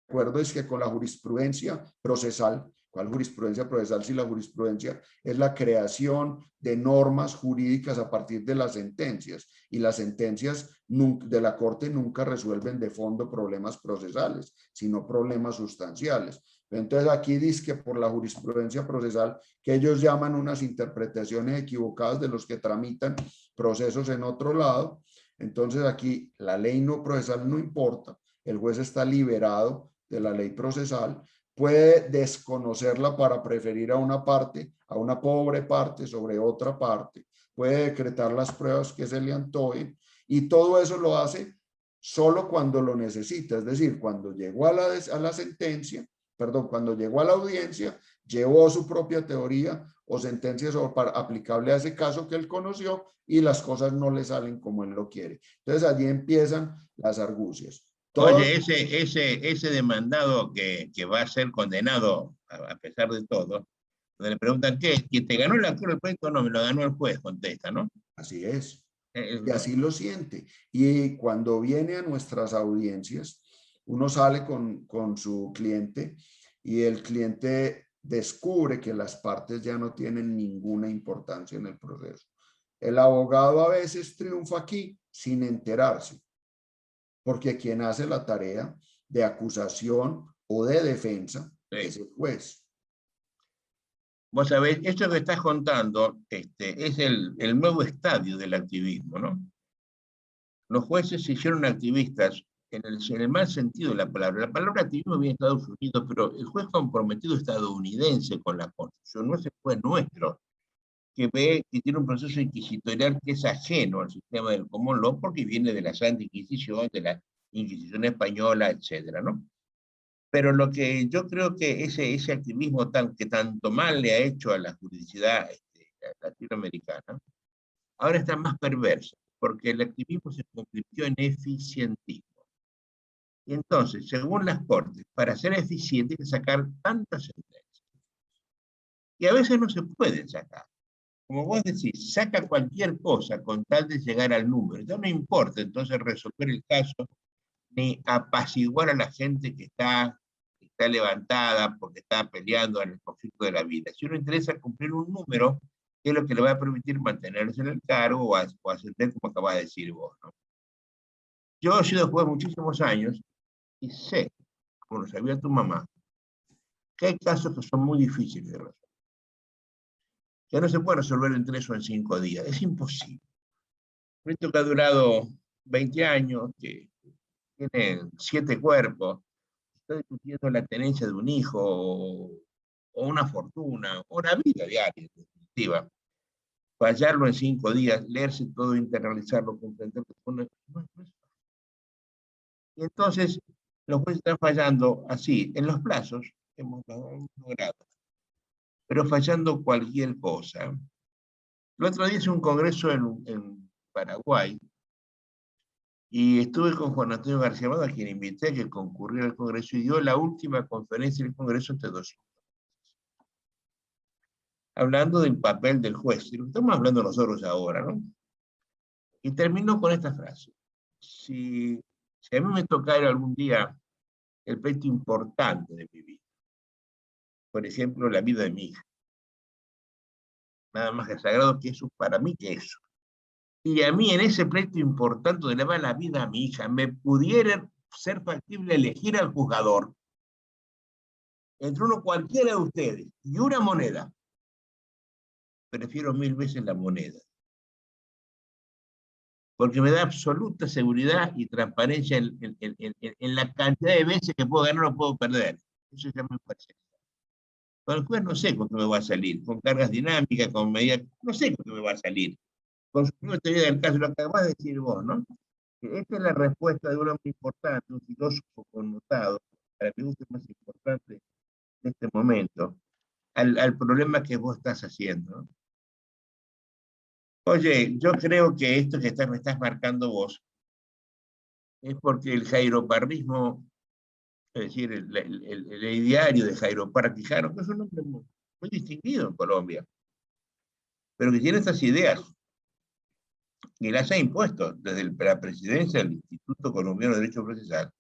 acuerdo es que con la jurisprudencia procesal. ¿Cuál jurisprudencia procesal? Si la jurisprudencia es la creación de normas jurídicas a partir de las sentencias, y las sentencias de la Corte nunca resuelven de fondo problemas procesales, sino problemas sustanciales. Entonces aquí dice que por la jurisprudencia procesal, que ellos llaman unas interpretaciones equivocadas de los que tramitan procesos en otro lado, entonces aquí la ley no procesal no importa, el juez está liberado de la ley procesal, puede desconocerla para preferir a una parte, a una pobre parte sobre otra parte, puede decretar las pruebas que se le antojen, y todo eso lo hace solo cuando lo necesita. Es decir, cuando llegó a la sentencia, perdón, cuando llegó a la audiencia, llevó su propia teoría o sentencia aplicable a ese caso que él conoció, y las cosas no le salen como él lo quiere. Entonces allí empiezan las argucias. Oye, ese demandado que va a ser condenado a pesar de todo, donde le preguntan, ¿qué? ¿Que te ganó el actor del proyecto? No, me lo ganó el juez, contesta, ¿no? Así es. y así lo siente. Y cuando viene a nuestras audiencias, uno sale con su cliente y el cliente descubre que las partes ya no tienen ninguna importancia en el proceso. El abogado a veces triunfa aquí sin enterarse, porque quien hace la tarea de acusación o de defensa es el juez. Vos sabés, esto que estás contando es el nuevo estadio del activismo, ¿no? Los jueces se hicieron activistas en el mal sentido de la palabra. La palabra activismo viene de Estados Unidos, pero el juez comprometido estadounidense con la Constitución no es el juez nuestro, que ve que tiene un proceso inquisitorial que es ajeno al sistema del common law porque viene de la Santa Inquisición, de la Inquisición española, etcétera, ¿no? Pero lo que yo creo que ese activismo que tanto mal le ha hecho a la juridicidad latinoamericana, ahora está más perverso, porque el activismo se convirtió en eficientismo. Y entonces, según las cortes, para ser eficiente hay que sacar tantas sentencias. Y a veces no se pueden sacar. Como vos decís, saca cualquier cosa con tal de llegar al número. Ya no importa entonces resolver el caso, ni apaciguar a la gente que está levantada porque está peleando en el conflicto de la vida. Si uno interesa cumplir un número, que es lo que le va a permitir mantenerse en el cargo o ascender, como acabas de decir vos, ¿no? Yo he sido juez muchísimos años y sé, como lo sabía tu mamá, que hay casos que son muy difíciles de resolver. Que no se puede resolver en 3 o en 5 días. Es imposible. Un proyecto que ha durado 20 años, que tiene 7 cuerpos, está discutiendo la tenencia de un hijo, o una fortuna, o una vida diaria, en definitiva. Fallarlo en 5 días, leerse todo, internalizarlo, comprenderlo, no es fácil. Y entonces, los jueces están fallando así, en los plazos, hemos logrado, pero fallando cualquier cosa. El otro día hice un congreso en Paraguay, y estuve con Juan Antonio García Amado, a quien invité a que concurriera al congreso, y dio la última conferencia del congreso entre 200. Hablando del papel del juez, y lo estamos hablando nosotros ahora, ¿no? Y terminó con esta frase: si a mí me tocara algún día el pleito importante de mi vida, por ejemplo, la vida de mi hija, nada más que sagrado que eso para mí que eso, y a mí en ese pleito importante de elevar la vida a mi hija, me pudiera ser factible elegir al juzgador entre uno cualquiera de ustedes y una moneda, prefiero 1000 veces la moneda, porque me da absoluta seguridad y transparencia en la cantidad de veces que puedo ganar o puedo perder. Eso ya me parece. Con el juez no sé con qué me va a salir, con cargas dinámicas, con medidas, no sé con qué me va a salir. Con su propia teoría del caso, lo que acabas de decir vos, ¿no? Que esta es la respuesta de un hombre importante, un filósofo connotado, para mi gusto es más importante en este momento, al problema que vos estás haciendo, ¿no? Oye, yo creo que esto que me estás marcando vos es porque el jairoparrismo, es decir, el ideario de Jairo Parra Quijano, que es un hombre muy distinguido en Colombia, pero que tiene estas ideas y las ha impuesto desde la presidencia del Instituto Colombiano de Derecho Procesal,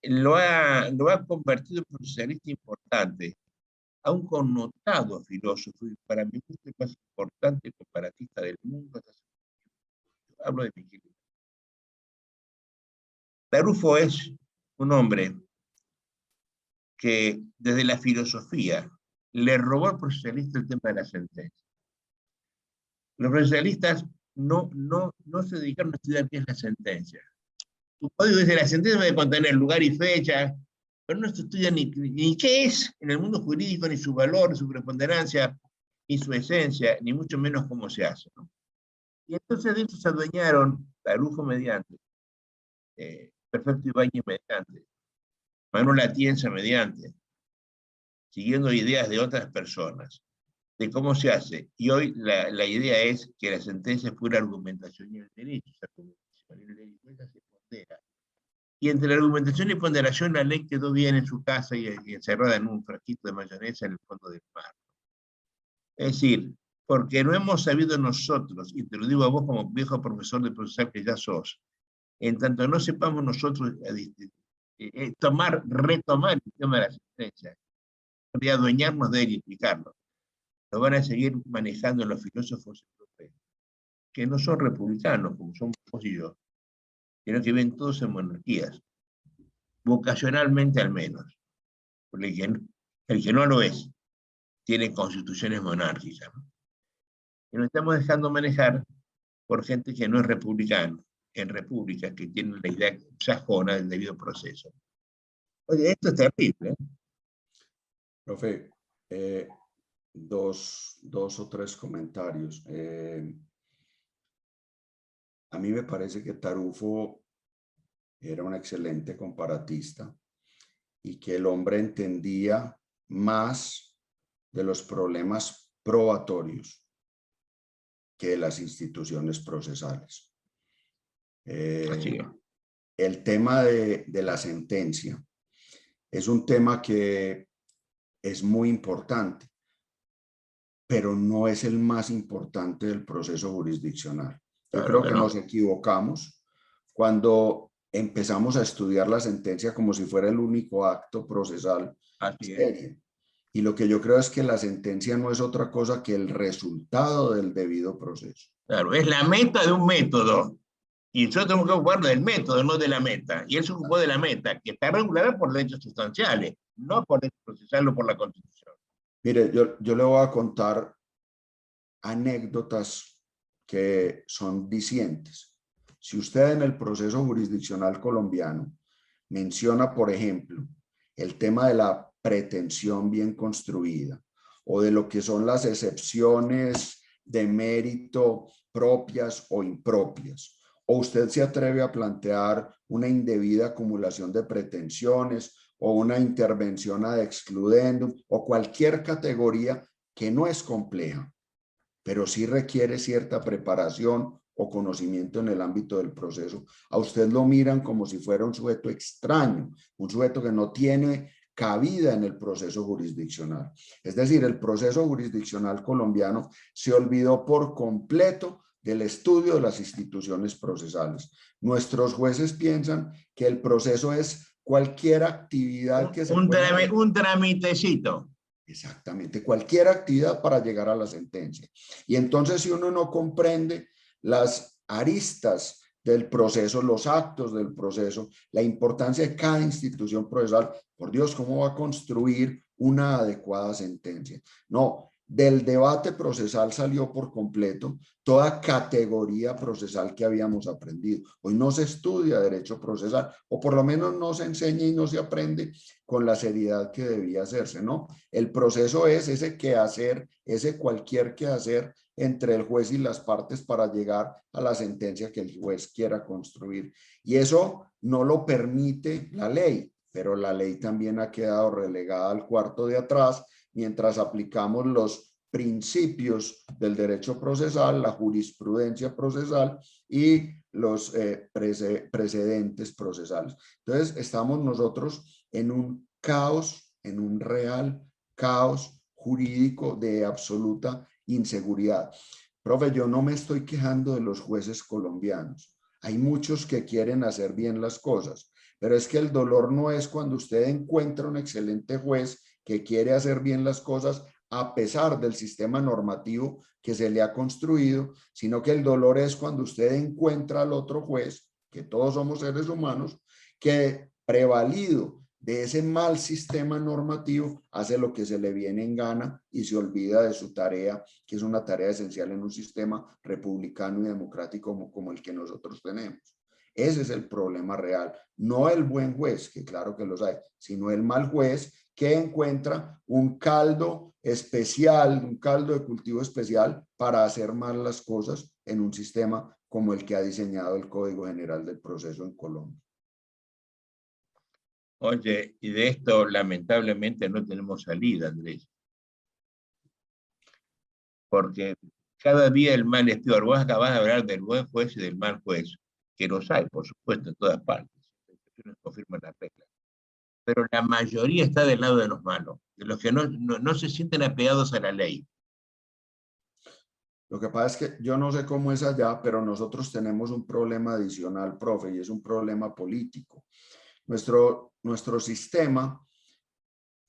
lo ha convertido en procesista importante, a un connotado filósofo, y para mí es el más importante comparatista del mundo. Hablo de Miguel. Tarufo es un hombre que desde la filosofía le robó al procesalista el tema de la sentencia. Los procesalistas no se dedicaron a estudiar qué es la sentencia. Tu código dice la sentencia debe contener lugar y fecha, pero no se estudia ni qué es en el mundo jurídico, ni su valor, su preponderancia, ni su esencia, ni mucho menos cómo se hace, ¿no? Y entonces de eso se adueñaron Tarujo mediante, Perfecto Ibáñez mediante, Manuel Atienza mediante, siguiendo ideas de otras personas, de cómo se hace. Y hoy la idea es que la sentencia es pura argumentación y el derecho, se pondera. Y entre la argumentación y ponderación, la ley quedó bien en su casa y encerrada en un frasquito de mayonesa en el fondo del mar. Es decir, porque no hemos sabido nosotros, y te lo digo a vos como viejo profesor de procesal que ya sos, en tanto no sepamos nosotros retomar el tema de la asistencia, y adueñarnos de él y explicarlo, lo van a seguir manejando los filósofos europeos, que no son republicanos, como somos vos y yo, sino que ven todos en monarquías, vocacionalmente al menos, porque el que no lo es, tiene constituciones monárquicas, ¿no? Y nos estamos dejando manejar por gente que no es republicana, en repúblicas que tienen la idea sajona del debido proceso. Oye, esto es terrible, ¿eh? Profe, dos o tres comentarios. A mí me parece que Tarufo era un excelente comparatista y que el hombre entendía más de los problemas probatorios que de las instituciones procesales. Así es. El tema de la sentencia es un tema que es muy importante, pero no es el más importante del proceso jurisdiccional. Yo Claro creo que que no. nos equivocamos cuando empezamos a estudiar la sentencia como si fuera el único acto procesal Así es. serio. Y lo que yo creo es que la sentencia no es otra cosa que el resultado del debido proceso. Claro, es la meta de un método. Y nosotros tenemos que ocuparnos del método, no de la meta. Y él se ocupó de la meta, que está regulada por derechos sustanciales, no por derecho procesal o por la Constitución. Mire, yo le voy a contar anécdotas que son dicientes. Si usted en el proceso jurisdiccional colombiano menciona, por ejemplo, el tema de la pretensión bien construida o de lo que son las excepciones de mérito propias o impropias, o usted se atreve a plantear una indebida acumulación de pretensiones o una intervención ad excludendum o cualquier categoría que no es compleja, pero sí requiere cierta preparación o conocimiento en el ámbito del proceso. A usted lo miran como si fuera un sujeto extraño, un sujeto que no tiene cabida en el proceso jurisdiccional. Es decir, el proceso jurisdiccional colombiano se olvidó por completo del estudio de las instituciones procesales. Nuestros jueces piensan que el proceso es cualquier actividad que se pueda... Un tramitecito. Exactamente, cualquier actividad para llegar a la sentencia. Y entonces si uno no comprende las aristas del proceso, los actos del proceso, la importancia de cada institución procesal, por Dios, ¿cómo va a construir una adecuada sentencia? No, del debate procesal salió por completo toda categoría procesal que habíamos aprendido. Hoy no se estudia derecho procesal, o por lo menos no se enseña y no se aprende con la seriedad que debía hacerse, ¿no? El proceso es ese quehacer, ese cualquier quehacer entre el juez y las partes para llegar a la sentencia que el juez quiera construir. Y eso no lo permite la ley, pero la ley también ha quedado relegada al cuarto de atrás mientras aplicamos los principios del derecho procesal, la jurisprudencia procesal y los precedentes procesales. Entonces, estamos nosotros en un caos, en un real caos jurídico de absoluta inseguridad. Profe, yo no me estoy quejando de los jueces colombianos. Hay muchos que quieren hacer bien las cosas, pero es que el dolor no es cuando usted encuentra un excelente juez que quiere hacer bien las cosas a pesar del sistema normativo que se le ha construido, sino que el dolor es cuando usted encuentra al otro juez, que todos somos seres humanos, que prevalido de ese mal sistema normativo hace lo que se le viene en gana y se olvida de su tarea, que es una tarea esencial en un sistema republicano y democrático como el que nosotros tenemos. Ese es el problema real, no el buen juez, que claro que los hay, sino el mal juez que encuentra un caldo especial, un caldo de cultivo especial para hacer mal las cosas en un sistema como el que ha diseñado el Código General del Proceso en Colombia. Oye, y de esto lamentablemente no tenemos salida, Andrés. Porque cada día el mal es peor. Vos acabás de hablar del buen juez y del mal juez, que los hay, por supuesto, en todas partes. Las excepciones confirman las reglas. Pero la mayoría está del lado de los malos, de los que no se sienten apegados a la ley. Lo que pasa es que yo no sé cómo es allá, pero nosotros tenemos un problema adicional, profe, y es un problema político. Nuestro sistema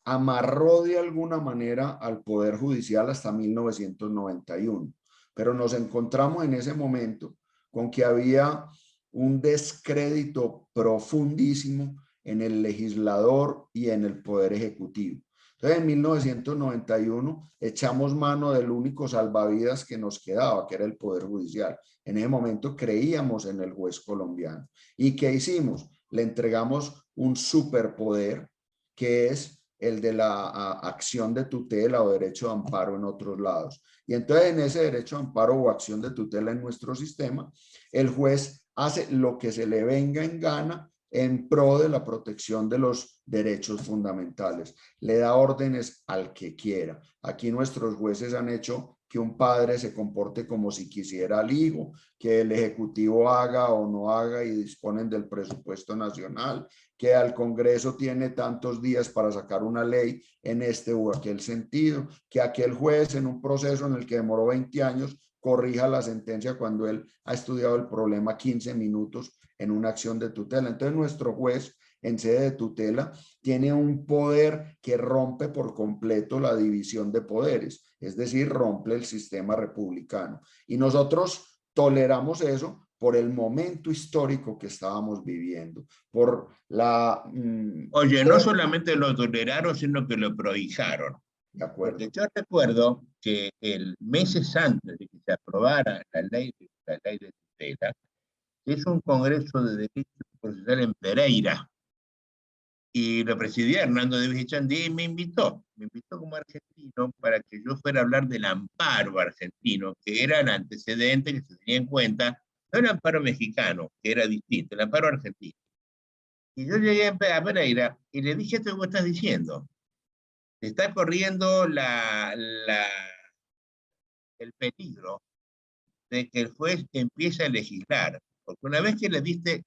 amarró de alguna manera al Poder Judicial hasta 1991, pero nos encontramos en ese momento con que había un descrédito profundísimo en el legislador y en el Poder Ejecutivo. Entonces, en 1991 echamos mano del único salvavidas que nos quedaba, que era el Poder Judicial. En ese momento creíamos en el juez colombiano. ¿Y qué hicimos? Le entregamos un superpoder que es el de la acción de tutela o derecho de amparo en otros lados. Y entonces en ese derecho de amparo o acción de tutela en nuestro sistema, el juez hace lo que se le venga en gana en pro de la protección de los derechos fundamentales. Le da órdenes al que quiera. Aquí nuestros jueces han hecho que un padre se comporte como si quisiera al hijo, que el ejecutivo haga o no haga y disponen del presupuesto nacional, que al Congreso tiene tantos días para sacar una ley en este o aquel sentido, que aquel juez en un proceso en el que demoró 20 años corrija la sentencia cuando él ha estudiado el problema 15 minutos en una acción de tutela. Entonces nuestro juez en sede de tutela tiene un poder que rompe por completo la división de poderes, es decir, rompe el sistema republicano. Y nosotros toleramos eso por el momento histórico que estábamos viviendo, por la... Oye, no solamente lo toleraron, sino que lo prohijaron. De acuerdo. Porque yo recuerdo que meses antes de que se aprobara la ley de tutela, hizo un congreso de derecho procesal en Pereira, y lo presidía Hernando de Vichandí y me invitó como argentino para que yo fuera a hablar del amparo argentino, que era el antecedente que se tenía en cuenta, no el amparo mexicano, que era distinto, el amparo argentino. Y yo llegué a Pereira y le dije esto que vos estás diciendo. Está corriendo el peligro de que el juez empiece a legislar. Porque una vez que le diste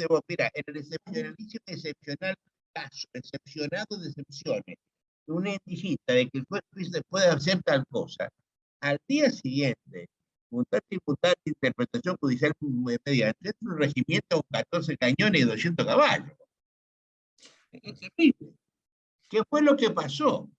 vos, mira, en el excepcional caso, excepcionado de excepciones, una indicita de que el juez puede hacer tal cosa, al día siguiente, mutante interpretación judicial mediante un regimiento con 14 cañones y 200 caballos. Es terrible. ¿Qué fue lo que pasó?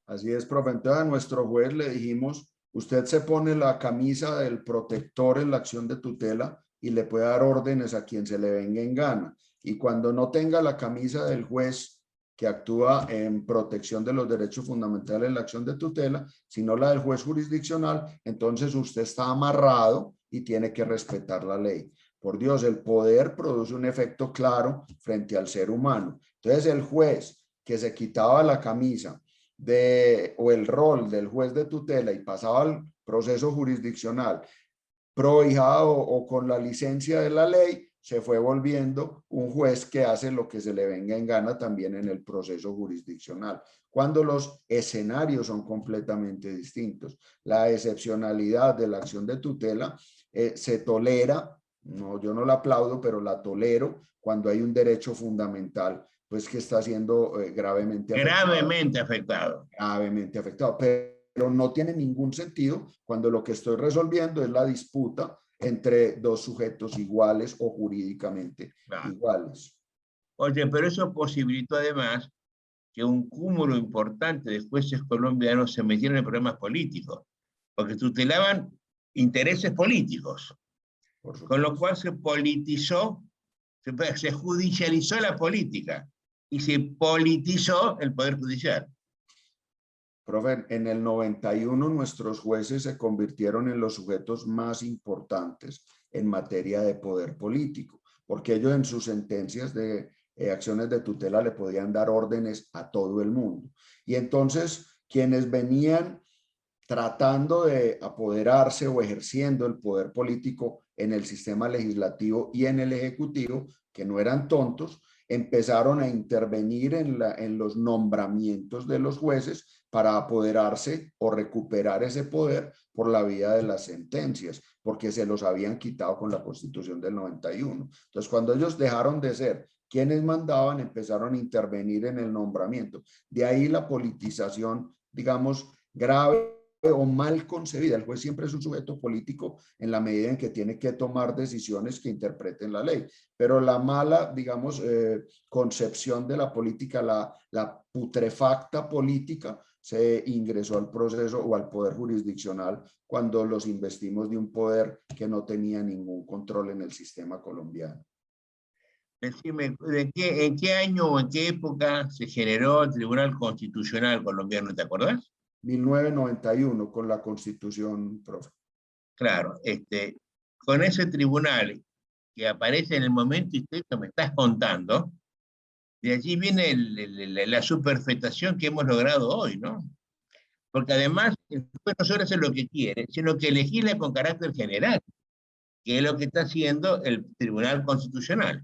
Así es, profe. Entonces a nuestro juez le dijimos, usted se pone la camisa del protector en la acción de tutela y le puede dar órdenes a quien se le venga en gana. Y cuando no tenga la camisa del juez que actúa en protección de los derechos fundamentales en la acción de tutela, sino la del juez jurisdiccional, entonces usted está amarrado y tiene que respetar la ley. Por Dios, el poder produce un efecto claro frente al ser humano. Entonces el juez que se quitaba la camisa o el rol del juez de tutela y pasaba al proceso jurisdiccional prohijado o con la licencia de la ley, se fue volviendo un juez que hace lo que se le venga en gana también en el proceso jurisdiccional, cuando los escenarios son completamente distintos. La excepcionalidad de la acción de tutela se tolera, no, yo no la aplaudo, pero la tolero cuando hay un derecho fundamental pues que está siendo gravemente afectado. Gravemente afectado. Gravemente afectado, pero no tiene ningún sentido cuando lo que estoy resolviendo es la disputa entre dos sujetos iguales o jurídicamente iguales. Oye, pero eso posibilitó además que un cúmulo importante de jueces colombianos se metieron en problemas políticos, porque tutelaban intereses políticos, con lo cual se politizó, se judicializó la política y se politizó el Poder Judicial. Profe, en el 91 nuestros jueces se convirtieron en los sujetos más importantes en materia de poder político, porque ellos en sus sentencias de acciones de tutela le podían dar órdenes a todo el mundo. Y entonces quienes venían tratando de apoderarse o ejerciendo el poder político en el sistema legislativo y en el ejecutivo, que no eran tontos, empezaron a intervenir en los nombramientos de los jueces para apoderarse o recuperar ese poder por la vía de las sentencias, porque se los habían quitado con la Constitución del 91. Entonces, cuando ellos dejaron de ser quienes mandaban, empezaron a intervenir en el nombramiento. De ahí la politización, digamos, grave o mal concebida. El juez siempre es un sujeto político en la medida en que tiene que tomar decisiones que interpreten la ley. Pero la mala, digamos, concepción de la política, la putrefacta política, se ingresó al proceso o al poder jurisdiccional cuando los investimos de un poder que no tenía ningún control en el sistema colombiano. Decime, ¿en qué año o en qué época se generó el Tribunal Constitucional colombiano? ¿Te acordás? 1991, con la Constitución, profe. Claro, con ese tribunal que aparece en el momento histórico que me estás contando, de allí viene la superfetación que hemos logrado hoy, ¿no? Porque además, el juez no solo hace lo que quiere, sino que legisla con carácter general, que es lo que está haciendo el Tribunal Constitucional.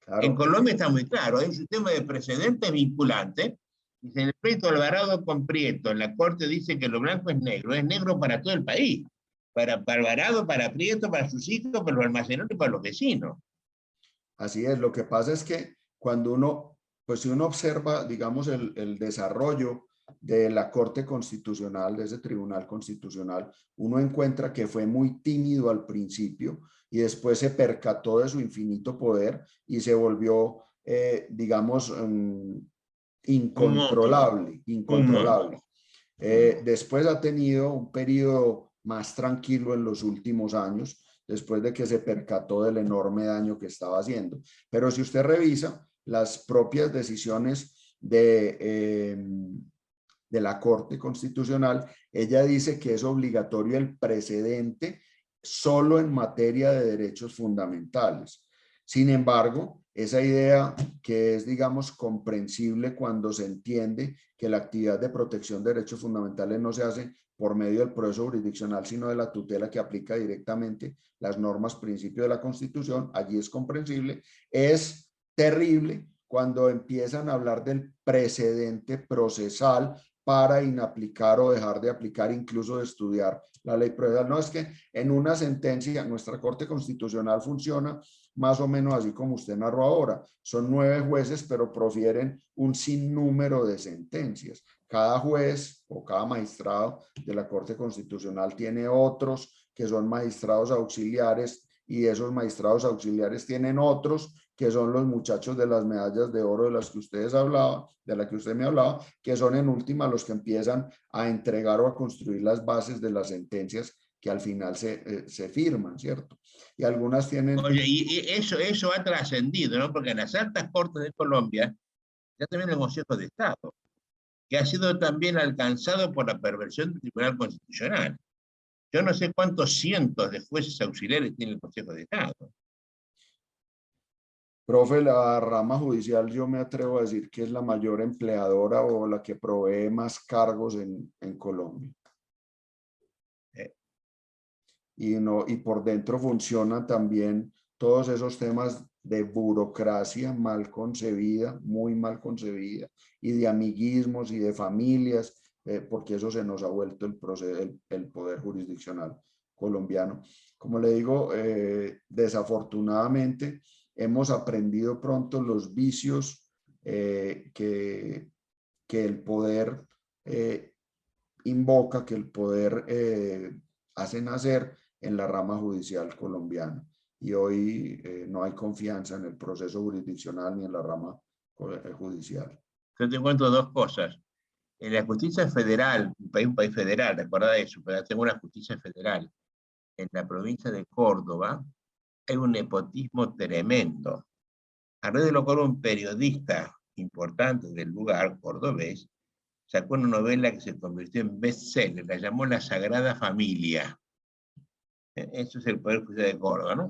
Claro. En Colombia está muy claro, hay un sistema de precedentes vinculante, y si en el pleito Alvarado con Prieto, la Corte dice que lo blanco es negro para todo el país, para Alvarado, para Prieto, para sus hijos, para los almaceneros y para los vecinos. Así es, lo que pasa es que cuando uno, pues si uno observa, digamos, el desarrollo de la Corte Constitucional, de ese Tribunal Constitucional, uno encuentra que fue muy tímido al principio y después se percató de su infinito poder y se volvió, digamos, incontrolable. Después ha tenido un periodo más tranquilo en los últimos años, después de que se percató del enorme daño que estaba haciendo. Pero si usted revisa las propias decisiones de la Corte Constitucional, ella dice que es obligatorio el precedente solo en materia de derechos fundamentales. Sin embargo, esa idea que es, digamos, comprensible cuando se entiende que la actividad de protección de derechos fundamentales no se hace por medio del proceso jurisdiccional, sino de la tutela que aplica directamente las normas, principios de la Constitución, allí es comprensible. Es terrible cuando empiezan a hablar del precedente procesal para inaplicar o dejar de aplicar, incluso de estudiar la ley procesal. No, es que en una sentencia, nuestra Corte Constitucional funciona más o menos así como usted narró ahora. Son 9 jueces, pero profieren un sinnúmero de sentencias. Cada juez o cada magistrado de la Corte Constitucional tiene otros que son magistrados auxiliares, y esos magistrados auxiliares tienen otros que son los muchachos de las medallas de oro de las que ustedes hablaban, de la que usted me hablaba, que son en última los que empiezan a entregar o a construir las bases de las sentencias que al final se firman, ¿cierto? Y algunas tienen... Oye, y eso ha trascendido, ¿no? Porque en las altas cortes de Colombia ya también el Consejo de Estado, que ha sido también alcanzado por la perversión del Tribunal Constitucional. Yo no sé cuántos cientos de jueces auxiliares tiene el Consejo de Estado. Profe, la rama judicial yo me atrevo a decir que es la mayor empleadora o la que provee más cargos en Colombia. Y por dentro funcionan también todos esos temas de burocracia mal concebida, muy mal concebida, y de amiguismos y de familias, porque eso se nos ha vuelto el poder jurisdiccional colombiano. Como le digo, desafortunadamente hemos aprendido pronto los vicios que el poder invoca, que el poder hace nacer en la rama judicial colombiana. Y hoy no hay confianza en el proceso jurisdiccional ni en la rama judicial. Yo te cuento dos cosas. En la justicia federal, un país federal, recuerda eso, pero tengo una justicia federal. En la provincia de Córdoba hay un nepotismo tremendo. A raíz de lo cual un periodista importante del lugar, cordobés, sacó una novela que se convirtió en bestseller, la llamó La Sagrada Familia. Eso es el Poder Judicial de Córdoba, ¿no?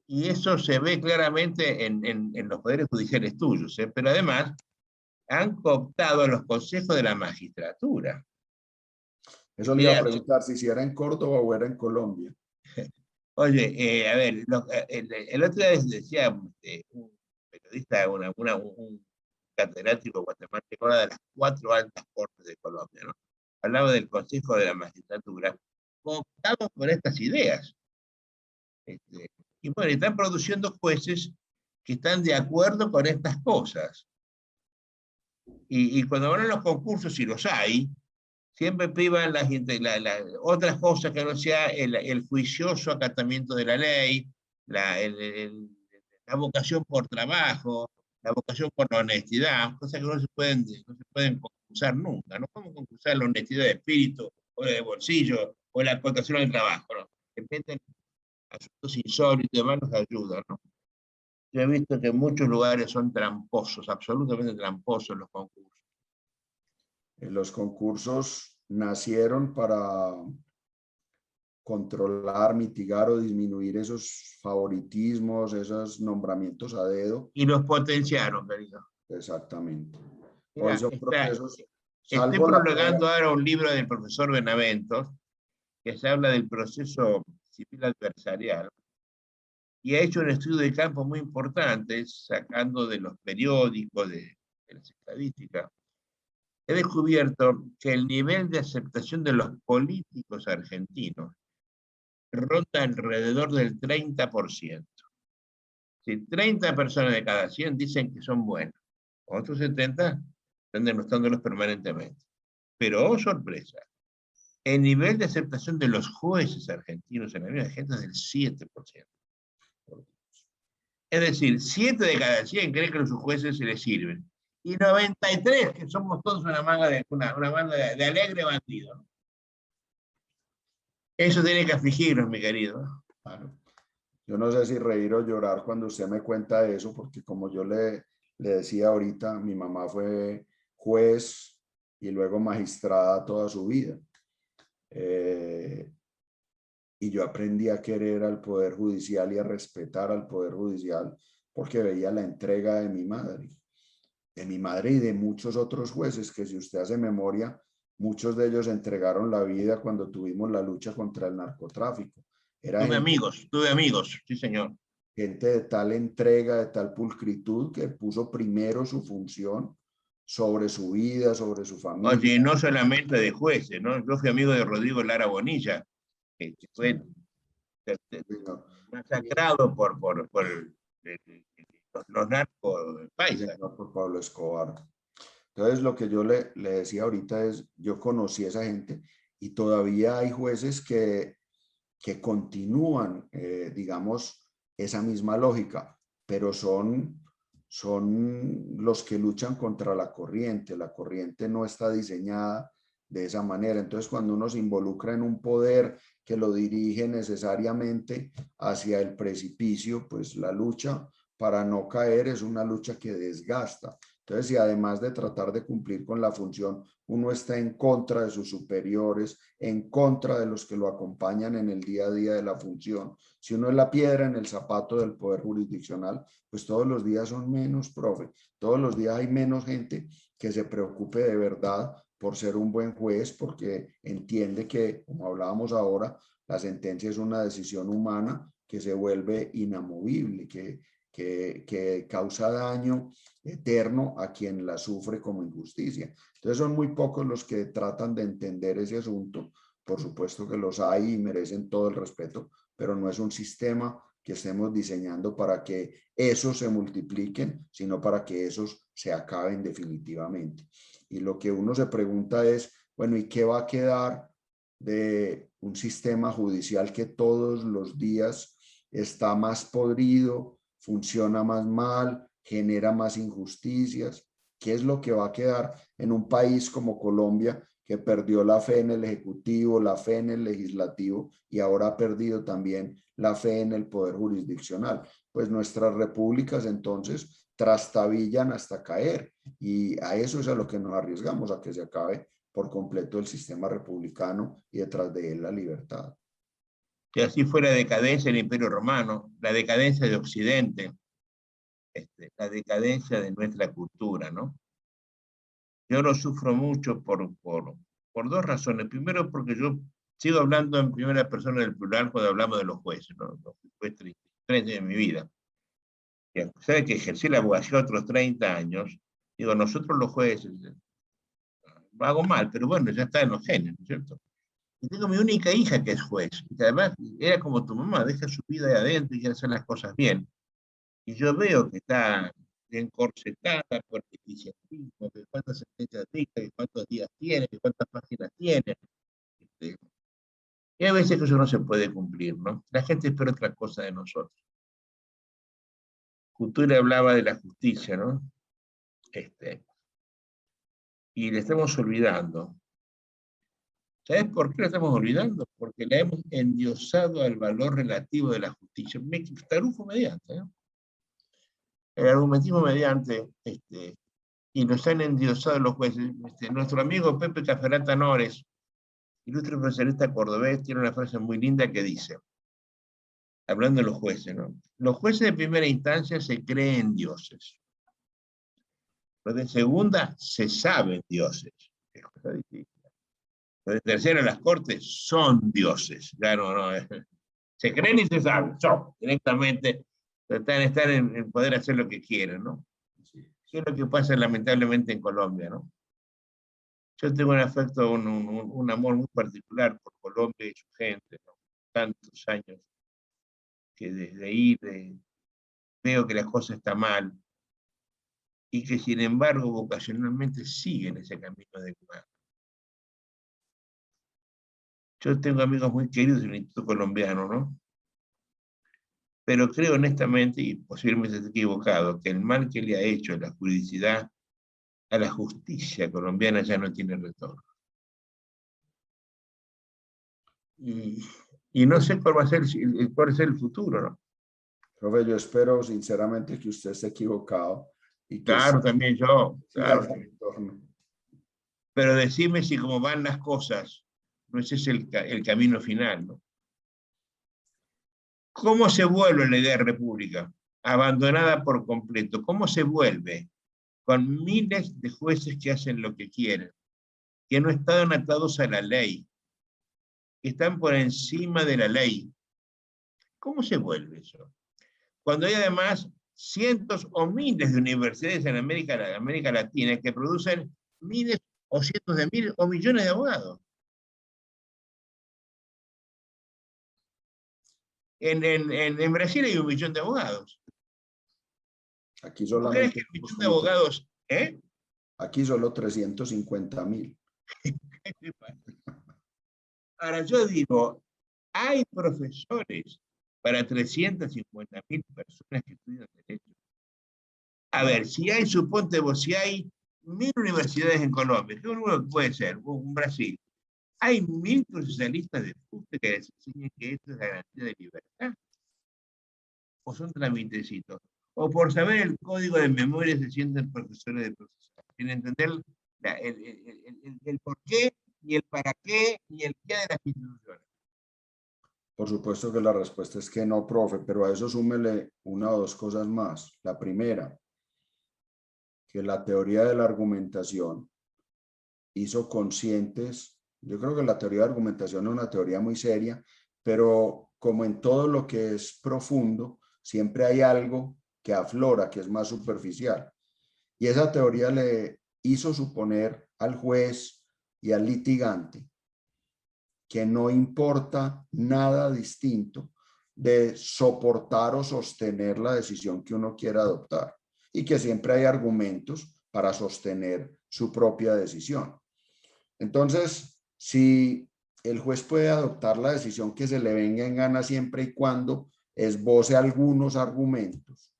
Y eso se ve claramente en los poderes judiciales tuyos, pero además han cooptado los consejos de la magistratura. Eso le iba a preguntar si era en Córdoba o era en Colombia. Oye, a ver, el otro día decía un periodista, un catedrático guatemalteco de las 4 altas cortes de Colombia, ¿no? Hablaba del Consejo de la Magistratura, cooptado por estas ideas. Y bueno, están produciendo jueces que están de acuerdo con estas cosas. Y cuando van a los concursos, si los hay, siempre privan otras cosas que no sea el juicioso acatamiento de la ley, la vocación por trabajo, la vocación por la honestidad, cosas que no se pueden concursar nunca. No podemos concursar la honestidad de espíritu, o de bolsillo, o la acotación del trabajo, ¿no? Dependen asuntos insólitos y demás nos ayudan, ¿no? Yo he visto que en muchos lugares son tramposos, absolutamente tramposos los concursos. Los concursos nacieron para controlar, mitigar o disminuir esos favoritismos, esos nombramientos a dedo. Y los potenciaron, querido. Exactamente. Hoy Mira, son procesos, estoy salvo la primera. prologando ahora un libro del profesor Benaventos, que se habla del proceso civil adversarial, y ha hecho un estudio de campo muy importante, sacando de los periódicos, de las estadísticas. He descubierto que el nivel de aceptación de los políticos argentinos ronda alrededor del 30%. Si 30 personas de cada 100 dicen que son buenos, otros 70 están denostándolos permanentemente. Pero, oh sorpresa, el nivel de aceptación de los jueces argentinos en la vida de gente es del 7%. Es decir, 7 de cada 100 creen que a los jueces se les sirven. Y 93, que somos todos una banda de alegre bandidos. Eso tiene que afligirnos, mi querido. Claro. Yo no sé si reír o llorar cuando usted me cuenta eso, porque como yo le decía ahorita, mi mamá fue juez y luego magistrada toda su vida. Y yo aprendí a querer al Poder Judicial y a respetar al Poder Judicial porque veía la entrega de mi madre y de muchos otros jueces que, si usted hace memoria, muchos de ellos entregaron la vida cuando tuvimos la lucha contra el narcotráfico. Era Tuve amigos, sí señor. Gente de tal entrega, de tal pulcritud, que puso primero su función sobre su vida, sobre su familia. Oye, no solamente de jueces, ¿no? Yo fui amigo de Rodrigo Lara Bonilla, que fue masacrado por los narcos paisas. Por Pablo Escobar. Entonces, lo que yo le decía ahorita es, yo conocí a esa gente y todavía hay jueces que continúan, digamos, esa misma lógica, pero son los que luchan contra la corriente. La corriente no está diseñada de esa manera. Entonces, cuando uno se involucra en un poder que lo dirige necesariamente hacia el precipicio, pues la lucha para no caer es una lucha que desgasta. Entonces, si además de tratar de cumplir con la función, uno está en contra de sus superiores, en contra de los que lo acompañan en el día a día de la función, si uno es la piedra en el zapato del poder jurisdiccional, pues todos los días son menos, profe. Todos los días hay menos gente que se preocupe de verdad por ser un buen juez, porque entiende que, como hablábamos ahora, la sentencia es una decisión humana que se vuelve inamovible, que causa daño eterno a quien la sufre como injusticia. Entonces son muy pocos los que tratan de entender ese asunto. Por supuesto que los hay y merecen todo el respeto, pero no es un sistema que estemos diseñando para que esos se multipliquen, sino para que esos se acaben definitivamente. Y lo que uno se pregunta es, bueno, ¿y qué va a quedar de un sistema judicial que todos los días está más podrido, funciona más mal, genera más injusticias? ¿Qué es lo que va a quedar en un país como Colombia, que perdió la fe en el Ejecutivo, la fe en el Legislativo y ahora ha perdido también la fe en el Poder Jurisdiccional? Pues nuestras repúblicas entonces trastabillan hasta caer, y a eso es a lo que nos arriesgamos, a que se acabe por completo el sistema republicano y detrás de él la libertad. Que así fue la decadencia del Imperio Romano, la decadencia de Occidente, la decadencia de nuestra cultura, ¿no? Yo lo sufro mucho por dos razones. Primero, porque yo sigo hablando en primera persona del plural cuando hablamos de los jueces, ¿no? Los jueces 30 de mi vida. Y a pesar de que ejercí la abogacía otros 30 años, digo, nosotros los jueces, lo hago mal, pero bueno, ya está en los genes, ¿no es cierto? Y tengo mi única hija que es juez, y que además era como tu mamá, deja su vida ahí adentro y quiere hacer las cosas bien. Y yo veo que está encorsetada por el eficientismo, que cuántas sentencias dicta, que cuántos días tiene, que cuántas páginas tiene. Y hay veces que eso no se puede cumplir, ¿no? La gente espera otra cosa de nosotros. Couture hablaba de la justicia, ¿no? Y le estamos olvidando. ¿Sabes por qué lo estamos olvidando? Porque le hemos endiosado al valor relativo de la justicia. Tarufo mediante, ¿no? El argumentismo mediante, y nos han endiosado los jueces. Nuestro amigo Pepe Caferata Nores, ilustre profesionista cordobés, tiene una frase muy linda que dice, hablando de los jueces, ¿no? Los jueces de primera instancia se creen dioses. Los de segunda se saben dioses. Es cosa difícil. Los de tercera, las cortes son dioses. Ya no, se creen y se saben, son directamente, están en poder hacer lo que quieren, ¿no? ¿Qué es lo que pasa lamentablemente en Colombia, no? Yo tengo un afecto, un amor muy particular por Colombia y su gente, ¿no? Tantos años que desde ahí veo que la cosa está mal y que sin embargo vocacionalmente siguen ese camino de mal. Yo tengo amigos muy queridos en el Instituto Colombiano, ¿no? Pero creo honestamente, y posiblemente esté equivocado, que el mal que le ha hecho la juridicidad a la justicia colombiana ya no tiene retorno. Y no sé cuál va a ser el futuro, ¿no? Profe, yo espero sinceramente que usted esté equivocado y que Claro, también yo, siga claro. ese retorno. Pero decime si como van las cosas, no ese es el camino final, ¿no? ¿Cómo se vuelve la idea de república? Abandonada por completo. ¿Cómo se vuelve? Con miles de jueces que hacen lo que quieren, que no están atados a la ley, que están por encima de la ley. ¿Cómo se vuelve eso? Cuando hay además cientos o miles de universidades en América Latina que producen miles o cientos de miles o millones de abogados. En Brasil hay 1 millón de abogados. Aquí ¿Tú crees que solamente el 1 millón de abogados, aquí solo 350.000. Ahora yo digo, hay profesores para 350.000 personas que estudian Derecho. A ver, si hay, suponte vos, si hay 1000 universidades en Colombia, ¿qué uno puede ser? Un Brasil. Hay 1000 procesalistas de fuste que les enseñan que esto es garantía de libertad. O son tramitecitos. O por saber el código de memoria se sienten profesores de procesal. Sin entender el por qué, ni el para qué, ni el qué de las instituciones. Por supuesto que la respuesta es que no, profe, pero a eso súmele una o dos cosas más. La primera, que la teoría de la argumentación hizo conscientes, yo creo que la teoría de argumentación es una teoría muy seria, pero como en todo lo que es profundo, siempre hay algo que aflora, que es más superficial. Y esa teoría le hizo suponer al juez y al litigante que no importa nada distinto de soportar o sostener la decisión que uno quiera adoptar y que siempre hay argumentos para sostener su propia decisión. Entonces, si el juez puede adoptar la decisión que se le venga en gana siempre y cuando esboce algunos argumentos,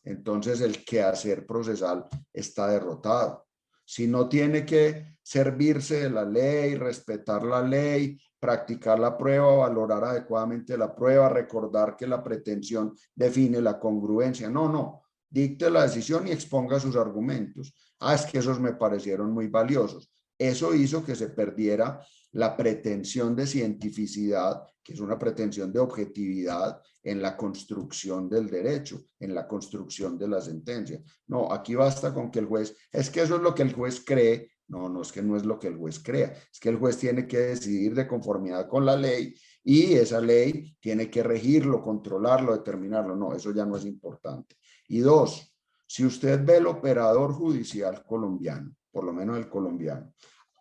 entonces el quehacer procesal está derrotado. Si no tiene que servirse de la ley, respetar la ley, practicar la prueba, valorar adecuadamente la prueba, recordar que la pretensión define la congruencia. No, dicte la decisión y exponga sus argumentos. Es que esos me parecieron muy valiosos. Eso hizo que se perdiera la pretensión de cientificidad, que es una pretensión de objetividad en la construcción del derecho, en la construcción de la sentencia. No, aquí basta con que el juez, es que eso es lo que el juez cree. No, es que no es lo que el juez crea, es que el juez tiene que decidir de conformidad con la ley y esa ley tiene que regirlo, controlarlo, determinarlo. No, eso ya no es importante. Y dos, si usted ve el operador judicial colombiano, por lo menos el colombiano,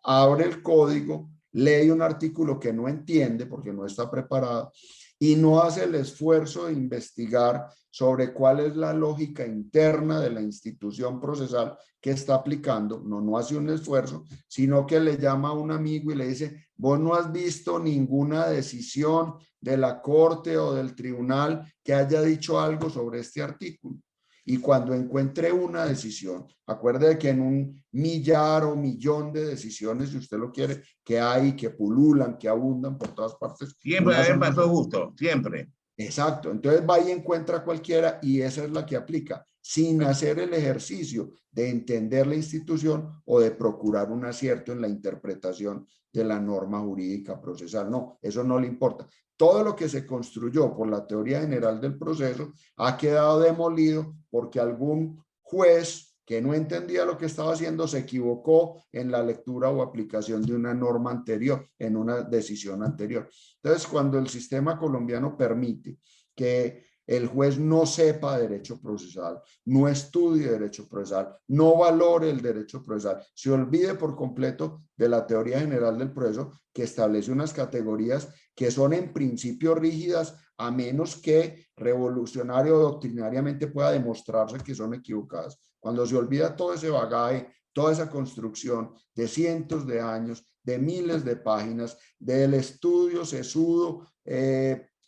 abre el código, lee un artículo que no entiende porque no está preparado y no hace el esfuerzo de investigar sobre cuál es la lógica interna de la institución procesal que está aplicando, no hace un esfuerzo, sino que le llama a un amigo y le dice, vos no has visto ninguna decisión de la corte o del tribunal que haya dicho algo sobre este artículo. Y cuando encuentre una decisión, acuerde que en un millar o millón de decisiones, si usted lo quiere, que hay, que pululan, que abundan por todas partes. Siempre a ver pasó gusto, siempre. Exacto, entonces va y encuentra cualquiera y esa es la que aplica, sin hacer el ejercicio de entender la institución o de procurar un acierto en la interpretación de la norma jurídica procesal. No, eso no le importa. Todo lo que se construyó por la teoría general del proceso ha quedado demolido porque algún juez que no entendía lo que estaba haciendo se equivocó en la lectura o aplicación de una norma anterior, en una decisión anterior. Entonces, cuando el sistema colombiano permite que el juez no sepa derecho procesal, no estudie derecho procesal, no valore el derecho procesal, se olvide por completo de la teoría general del proceso que establece unas categorías que son en principio rígidas, a menos que revolucionario o doctrinariamente pueda demostrarse que son equivocadas. Cuando se olvida todo ese bagaje, toda esa construcción de cientos de años, de miles de páginas, del estudio sesudo,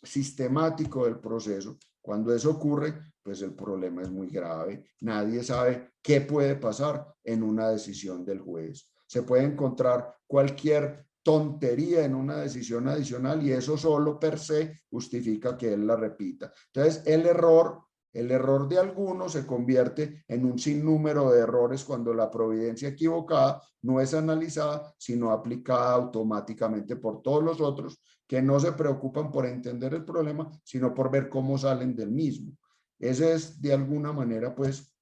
sistemático del proceso, cuando eso ocurre, pues el problema es muy grave. Nadie sabe qué puede pasar en una decisión del juez. Se puede encontrar cualquier tontería en una decisión adicional y eso solo per se justifica que él la repita. Entonces, el error de algunos se convierte en un sinnúmero de errores cuando la providencia equivocada no es analizada, sino aplicada automáticamente por todos los otros que no se preocupan por entender el problema, sino por ver cómo salen del mismo. Ese es de alguna manera pues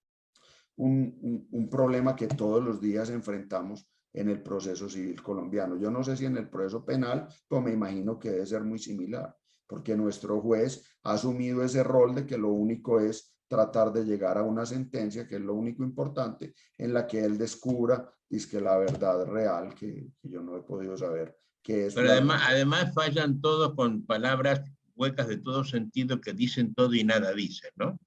un problema que todos los días enfrentamos en el proceso civil colombiano. Yo no sé si en el proceso penal, pero me imagino que debe ser muy similar, porque nuestro juez ha asumido ese rol de que lo único es tratar de llegar a una sentencia, que es lo único importante, en la que él descubra que la verdad real, que yo no he podido saber qué es Pero la además fallan todos con palabras huecas de todo sentido que dicen todo y nada dicen, ¿no?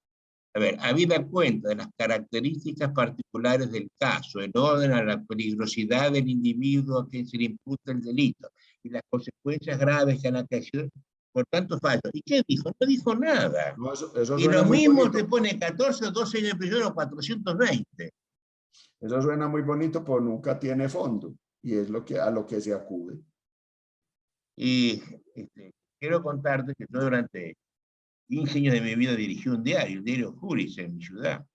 A ver, habida cuenta de las características particulares del caso, en orden a la peligrosidad del individuo a quien se le imputa el delito y las consecuencias graves que han acaecido por tantos fallos. ¿Y qué dijo? No dijo nada. No, eso Y suena lo muy mismo bonito. te pone 14 o 12 años de prisión o 420. Eso suena muy bonito, pero nunca tiene fondo. Y es a lo que se acude. Y quiero contarte que yo durante 15 años de mi vida dirigí un diario, el diario Juris, en mi ciudad.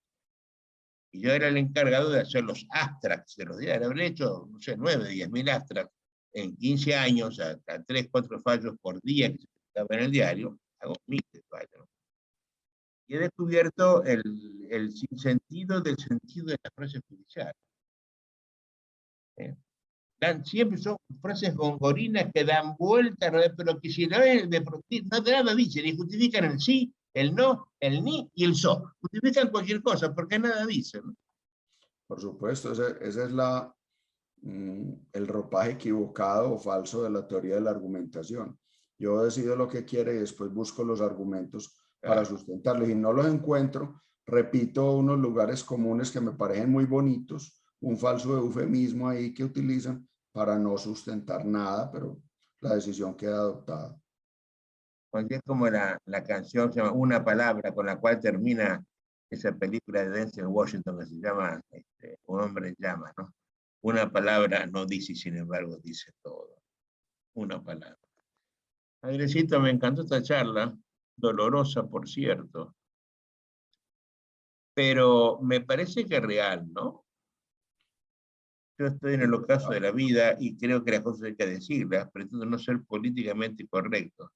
Y yo era el encargado de hacer los abstracts de los diarios. Habré hecho, no sé, 9, 10.000 abstracts en 15 años, a 3, 4 fallos por día que se publicaban en el diario. Hago miles de fallos. Y he descubierto el sinsentido del sentido de las frases judiciales. ¿Eh? Siempre son frases gongorinas que dan vueltas, pero que si lo ven no de nada dicen, y justifican el sí, el no, el ni y el so. Justifican cualquier cosa porque nada dicen. Por supuesto, ese es el ropaje equivocado o falso de la teoría de la argumentación. Yo decido lo que quiero y después busco los argumentos para sustentarlos. Y no los encuentro, repito unos lugares comunes que me parecen muy bonitos, un falso eufemismo ahí que utilizan para no sustentar nada, pero la decisión queda adoptada. Porque es como la canción se llama Una Palabra, con la cual termina esa película de Denzel Washington que se llama Un hombre en llamas, ¿no? Una palabra no dice y sin embargo dice todo. Una palabra. Agresito, me encantó esta charla, dolorosa por cierto, pero me parece que es real, ¿no? Yo estoy en el ocaso de la vida y creo que las cosas hay que decirlas, pretendo no ser políticamente correcto.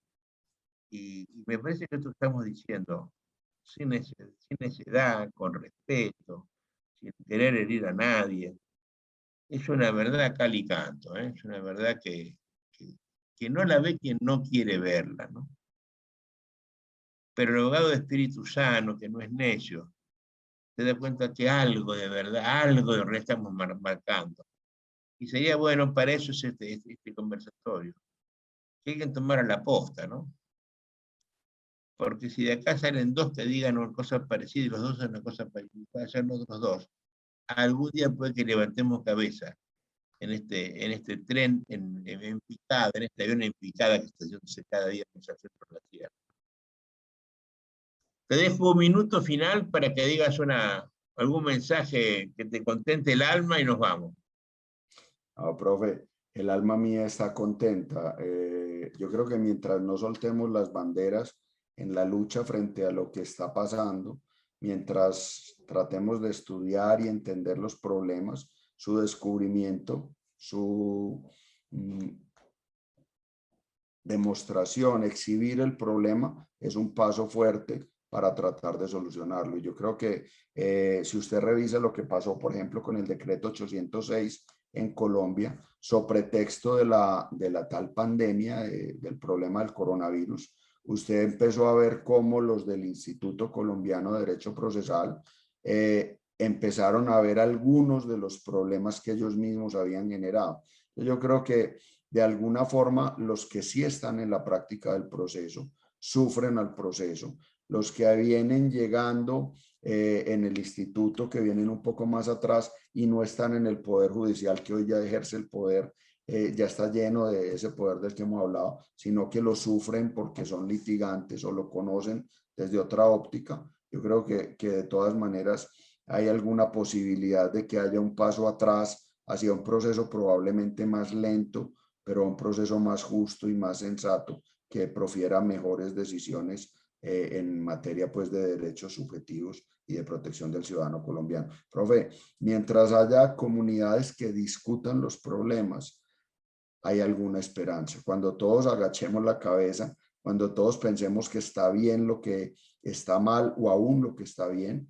Y me parece que esto estamos diciendo sin necedad, con respeto, sin querer herir a nadie. Es una verdad cal y canto, ¿eh? Es una verdad que no la ve quien no quiere verla, ¿no? Pero el abogado de espíritu sano, que no es necio, se da cuenta que algo de verdad, algo de verdad estamos marcando. Y sería bueno, para eso es este conversatorio, que hay que tomar a la posta, ¿no? porque si de acá salen dos que digan una cosa parecida y los dos son una cosa parecida, vayan otros dos, algún día puede que levantemos cabeza en este tren en picada, en este avión en picada que está yéndose cada día más hacia por la tierra. Te dejo un minuto final para que digas algún mensaje que te contente el alma y nos vamos. No, profe, el alma mía está contenta. Yo creo que mientras no soltemos las banderas en la lucha frente a lo que está pasando, mientras tratemos de estudiar y entender los problemas, su descubrimiento, su demostración, exhibir el problema, es un paso fuerte para tratar de solucionarlo. Y yo creo que si usted revisa lo que pasó, por ejemplo, con el decreto 806 en Colombia, sobre pretexto de la tal pandemia, del problema del coronavirus, usted empezó a ver cómo los del Instituto Colombiano de Derecho Procesal empezaron a ver algunos de los problemas que ellos mismos habían generado. Yo creo que de alguna forma los que sí están en la práctica del proceso sufren al proceso. Los que vienen llegando en el instituto, que vienen un poco más atrás y no están en el poder judicial, que hoy ya ejerce el poder, ya está lleno de ese poder del que hemos hablado, sino que lo sufren porque son litigantes o lo conocen desde otra óptica. Yo creo que de todas maneras hay alguna posibilidad de que haya un paso atrás hacia un proceso probablemente más lento, pero un proceso más justo y más sensato que profiera mejores decisiones en materia pues de derechos subjetivos y de protección del ciudadano colombiano. Profe, mientras haya comunidades que discutan los problemas, hay alguna esperanza. Cuando todos agachemos la cabeza, cuando todos pensemos que está bien lo que está mal o aún lo que está bien,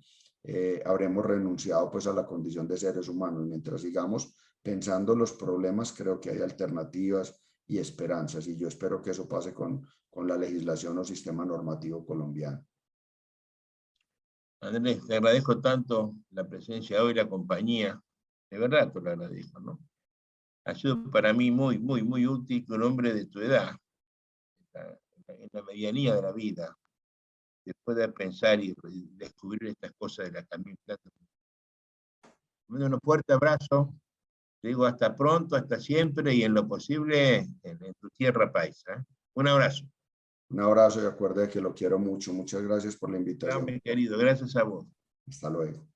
habremos renunciado pues a la condición de seres humanos. Mientras sigamos pensando los problemas, creo que hay alternativas y esperanzas, y yo espero que eso pase con la legislación o sistema normativo colombiano. Andrés, te agradezco tanto la presencia hoy, la compañía, de verdad te lo agradezco, ¿no? Ha sido para mí muy, muy, muy útil que un hombre de tu edad, en la medianía de la vida, después de pensar y descubrir estas cosas de la caminata. Te mando un fuerte abrazo, te digo hasta pronto, hasta siempre y en lo posible en tu tierra paisa. Un abrazo. Un abrazo y acuerde que lo quiero mucho. Muchas gracias por la Chao, invitación. mi querido, gracias a vos. Hasta luego.